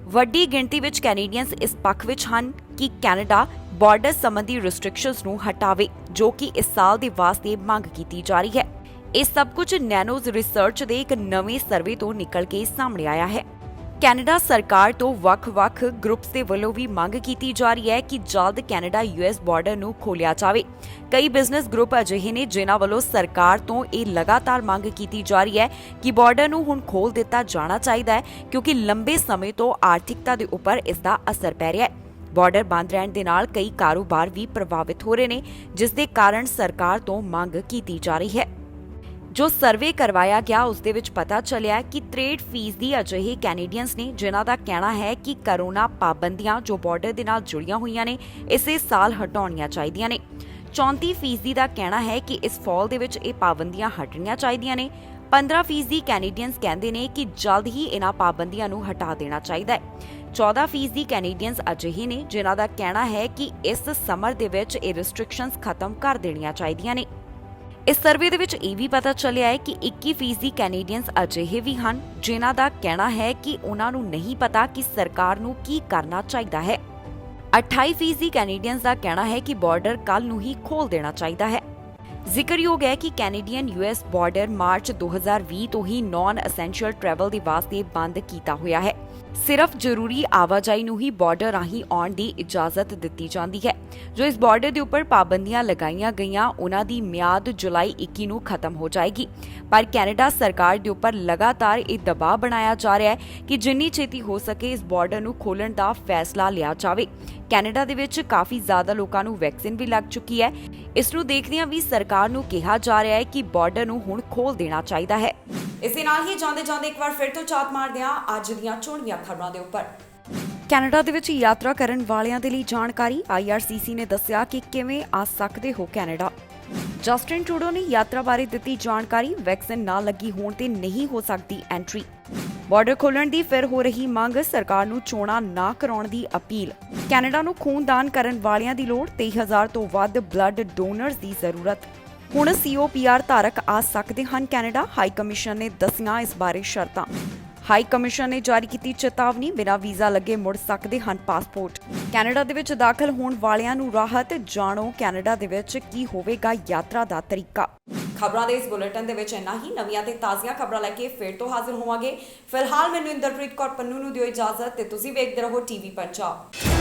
ਵੱਡੀ ਗਿਣਤੀ ਵਿੱਚ ਕੈਨੇਡੀਅਨਸ ਇਸ ਪੱਖ ਵਿੱਚ ਹਨ ਕਿ ਕੈਨੇਡਾ ਬਾਰਡਰ ਸੰਬੰਧੀ ਰਿਸਟ੍ਰਿਕਸ਼ਨਸ ਨੂੰ ਹਟਾਵੇ, ਜੋ ਕਿ ਇਸ ਸਾਲ ਦੇ ਵਾਸਤੇ ਮੰਗ ਕੀਤੀ ਜਾ ਰਹੀ ਹੈ। ਇਹ ਸਭ ਕੁਝ ਨੈਨੋਜ਼ ਰਿਸਰਚ ਦੇ ਇੱਕ ਨਵੇਂ ਸਰਵੇ ਤੋਂ ਨਿਕਲ ਕੇ ਸਾਹਮਣੇ ਆਇਆ ਹੈ। ਕੈਨੇਡਾ ਸਰਕਾਰ ਤੋਂ ਵੱਖ-ਵੱਖ ਗਰੁੱਪਸ ਦੇ ਵੱਲੋਂ ਵੀ ਮੰਗ ਕੀਤੀ ਜਾ ਰਹੀ ਹੈ ਕਿ ਜਲਦ ਕੈਨੇਡਾ ਯੂਐਸ ਬਾਰਡਰ ਨੂੰ ਖੋਲ੍ਹਿਆ ਜਾਵੇ। ਕਈ ਬਿਜ਼ਨਸ ਗਰੁੱਪ ਅਜਿਹੇ ਨੇ ਜਿਨ੍ਹਾਂ ਵੱਲੋਂ ਸਰਕਾਰ ਤੋਂ ਇਹ ਲਗਾਤਾਰ ਮੰਗ ਕੀਤੀ ਜਾ ਰਹੀ ਹੈ ਕਿ ਬਾਰਡਰ ਨੂੰ ਹੁਣ ਖੋਲ੍ਹ ਦਿੱਤਾ ਜਾਣਾ ਚਾਹੀਦਾ ਹੈ ਕਿਉਂਕਿ ਲੰਬੇ ਸਮੇਂ ਤੋਂ ਆਰਥਿਕਤਾ ਦੇ ਉੱਪਰ ਇਸ ਦਾ ਅਸਰ ਪੈ ਰਿਹਾ ਹੈ। ਬਾਰਡਰ ਬੰਦ ਰਹਿਣ ਦੇ ਨਾਲ ਕਈ ਕਾਰੋਬਾਰ ਵੀ ਪ੍ਰਭਾਵਿਤ ਹੋ ਰਹੇ ਨੇ, ਜਿਸ ਦੇ ਕਾਰਨ ਸਰਕਾਰ ਤੋਂ ਮੰਗ ਕੀਤੀ ਜਾ ਰਹੀ ਹੈ। ਜੋ ਸਰਵੇ ਕਰਵਾਇਆ ਗਿਆ ਉਸ ਦੇ ਵਿੱਚ ਪਤਾ ਚੱਲਿਆ ਕਿ 63% ਅਜਿਹੇ ਕੈਨੇਡੀਅਨਸ ਨੇ ਜਿਨ੍ਹਾਂ ਦਾ ਕਹਿਣਾ ਹੈ ਕਿ ਕਰੋਨਾ ਪਾਬੰਦੀਆਂ ਜੋ ਬਾਰਡਰ ਦੇ ਨਾਲ ਜੁੜੀਆਂ ਹੋਈਆਂ ਨੇ ਇਸੇ ਸਾਲ ਹਟਾਉਣੀਆਂ ਚਾਹੀਦੀਆਂ ਨੇ। 34% ਦਾ ਕਹਿਣਾ ਹੈ ਕਿ ਇਸ ਫਾਲ ਦੇ ਵਿੱਚ ਇਹ ਪਾਬੰਦੀਆਂ ਹਟਣੀਆਂ ਚਾਹੀਦੀਆਂ ਨੇ। 15% ਕੈਨੇਡੀਅਨਸ ਕਹਿੰਦੇ ਨੇ ਕਿ ਜਲਦ ਹੀ ਇਹਨਾਂ ਪਾਬੰਦੀਆਂ ਨੂੰ ਹਟਾ ਦੇਣਾ ਚਾਹੀਦਾ ਹੈ। 14% ਕੈਨੇਡੀਅਨਸ ਅਜਿਹੇ ਨੇ ਜਿਨ੍ਹਾਂ ਦਾ ਕਹਿਣਾ ਹੈ ਕਿ ਇਸ ਸਮਰ ਦੇ ਵਿੱਚ ਇਹ ਰਿਸਟ੍ਰਿਕਸ਼ਨਸ ਖਤਮ ਕਰ ਦੇਣੀਆਂ ਚਾਹੀਦੀਆਂ ਨੇ। ਇਸ ਸਰਵੇ ਦੇ ਵਿੱਚ ਇਹ ਵੀ ਪਤਾ ਚੱਲਿਆ ਹੈ ਕਿ 21% ਕੈਨੇਡੀਅਨਸ ਅਜਿਹੇ ਵੀ ਹਨ ਜਿਨ੍ਹਾਂ ਦਾ ਕਹਿਣਾ ਹੈ ਕਿ ਉਹਨਾਂ ਨੂੰ ਨਹੀਂ ਪਤਾ ਕਿ ਸਰਕਾਰ ਨੂੰ ਕੀ ਕਰਨਾ ਚਾਹੀਦਾ ਹੈ। 28% ਕੈਨੇਡੀਅਨਸ ਦਾ ਕਹਿਣਾ ਹੈ ਕਿ ਬਾਰਡਰ ਕੱਲ੍ਹ ਨੂੰ ਹੀ ਖੋਲ੍ਹ ਦੇਣਾ ਚਾਹੀਦਾ ਹੈ। ਜ਼ਿਕਰਯੋਗ ਹੈ ਕਿ ਕੈਨੇਡੀਅਨ ਯੂਐਸ ਬਾਰਡਰ ਮਾਰਚ 2020 ਤੋਂ ਹੀ ਨਾਨ ਐਸੈਂਸ਼ੀਅਲ ਟਰੈਵਲ ਦੇ ਵਾਸਤੇ ਬੰਦ ਕੀਤਾ ਹੋਇਆ ਹੈ। ਸਿਰਫ ਜ਼ਰੂਰੀ ਆਵਾਜਾਈ ਨੂੰ ਹੀ ਬਾਰਡਰ ਰਾਹੀਂ ਆਉਣ ਦੀ ਇਜਾਜ਼ਤ ਦਿੱਤੀ ਜਾਂਦੀ ਹੈ। ਜੋ ਇਸ ਬਾਰਡਰ ਦੇ ਉੱਪਰ ਪਾਬੰਦੀਆਂ ਲਗਾਈਆਂ ਗਈਆਂ ਉਹਨਾਂ ਦੀ ਮਿਆਦ ਜੁਲਾਈ 21 ਨੂੰ ਖਤਮ ਹੋ ਜਾਏਗੀ। ਪਰ ਕੈਨੇਡਾ ਸਰਕਾਰ ਦੇ ਉੱਪਰ ਲਗਾਤਾਰ ਇਹ ਦਬਾਅ ਬਣਾਇਆ ਜਾ ਰਿਹਾ ਹੈ ਕਿ ਜਿੰਨੀ ਛੇਤੀ ਹੋ ਸਕੇ ਇਸ ਬਾਰਡਰ ਨੂੰ ਖੋਲ੍ਹਣ ਦਾ ਫੈਸਲਾ ਲਿਆ ਜਾਵੇ। ਕੈਨੇਡਾ ਦੇ ਵਿੱਚ ਕਾਫੀ ਜ਼ਿਆਦਾ ਲੋਕਾਂ ਨੂੰ ਵੈਕਸੀਨ ਵੀ ਲੱਗ ਚੁੱਕੀ ਹੈ। ਇਸ ਨੂੰ ਦੇਖਦਿਆਂ ਵੀ ਸਰਕਾਰ ਨੂੰ ਕਿਹਾ ਜਾ ਰਿਹਾ ਹੈ ਕਿ ਬਾਰਡਰ ਨੂੰ ਹੁਣ ਖੋਲ੍ਹ ਦੇਣਾ ਚਾਹੀਦਾ ਹੈ। ਇਸੇ ਨਾਲ ਹੀ ਜਾਂਦੇ ਇੱਕ ਵਾਰ ਫਿਰ ਤੋਂ ਝਾਤ ਮਾਰਦੇ ਹਾਂ ਅੱਜ ਦੀਆਂ ਚੋਣਵੀਆਂ ਖਬਰਾਂ ਦੇ ਉੱਪਰ। ਕੈਨੇਡਾ ਦੇ ਵਿੱਚ ਯਾਤਰਾ ਕਰਨ ਵਾਲਿਆਂ ਦੇ ਲਈ ਜਾਣਕਾਰੀ। IRCC ਨੇ ਦੱਸਿਆ ਕਿ ਕਿਵੇਂ ਆ ਸਕਦੇ ਹੋ ਕੈਨੇਡਾ। ਜਸਟਿਨ ਟਰੂਡੋ ਨੇ ਯਾਤਰਾ ਬਾਰੇ ਦਿੱਤੀ ਜਾਣਕਾਰੀ। ਵੈਕਸੀਨ ਨਾ ਲੱਗੀ ਹੋਣ ਤੇ ਨਹੀਂ ਹੋ ਸਕਦੀ ਐਂਟਰੀ। ਬਾਰਡਰ ਖੋਲ੍ਹਣ ਦੀ ਫਿਰ ਹੋ ਰਹੀ ਮੰਗ। ਸਰਕਾਰ ਨੂੰ ਚੋਣਾਂ ਨਾ ਕਰਾਉਣ ਦੀ ਅਪੀਲ। ਕੈਨੇਡਾ ਨੂੰ ਖੂਨਦਾਨ ਕਰਨ ਵਾਲਿਆਂ ਦੀ ਲੋੜ। 23,000 ਤੋਂ ਵੱਧ ਬਲੱਡ ਡੋਨਰਸ ਦੀ ਜ਼ਰੂਰਤ। ਹੁਣ COPR ਧਾਰਕ ਆ ਸਕਦੇ ਹਨ ਕੈਨੇਡਾ। ਹਾਈ ਕਮਿਸ਼ਨ ਨੇ ਦੱਸੀਆਂ ਇਸ ਬਾਰੇ ਸ਼ਰਤਾਂ। ਹਾਈ ਕਮਿਸ਼ਨ ਨੇ ਜਾਰੀ ਕੀਤੀ ਚੇਤਾਵਨੀ। ਬਿਨਾਂ ਵੀਜ਼ਾ ਲੱਗੇ ਮੁੜ ਸਕਦੇ ਹਨ ਪਾਸਪੋਰਟ। ਕੈਨੇਡਾ ਦੇ ਵਿੱਚ ਦਾਖਲ ਹੋਣ ਵਾਲਿਆਂ ਨੂੰ ਰਾਹਤ। ਜਾਣੋ ਕੈਨੇਡਾ ਦੇ ਵਿੱਚ ਕੀ ਹੋਵੇਗਾ ਯਾਤਰਾ ਦਾ ਤਰੀਕਾ। ਖਬਰਾਂ ਦੇ ਇਸ ਬੁਲੇਟਿਨ ਦੇ ਵਿੱਚ ਇੰਨਾ ਹੀ। ਨਵੀਆਂ ਤੇ ਤਾਜ਼ੀਆਂ ਖਬਰਾਂ ਲੈ ਕੇ ਫਿਰ ਤੋਂ ਹਾਜ਼ਰ ਹੋਵਾਂਗੇ। ਫਿਲਹਾਲ ਮੈਨੂੰ ਇੰਦਰਪ੍ਰੀਤ ਕੌਰ ਪੰਨੂ ਨੂੰ ਦਿਓ ਇਜਾਜ਼ਤ ਤੇ ਤੁਸੀਂ ਵੇਖਦੇ ਰਹੋ TV ਪੰਜਾਬ।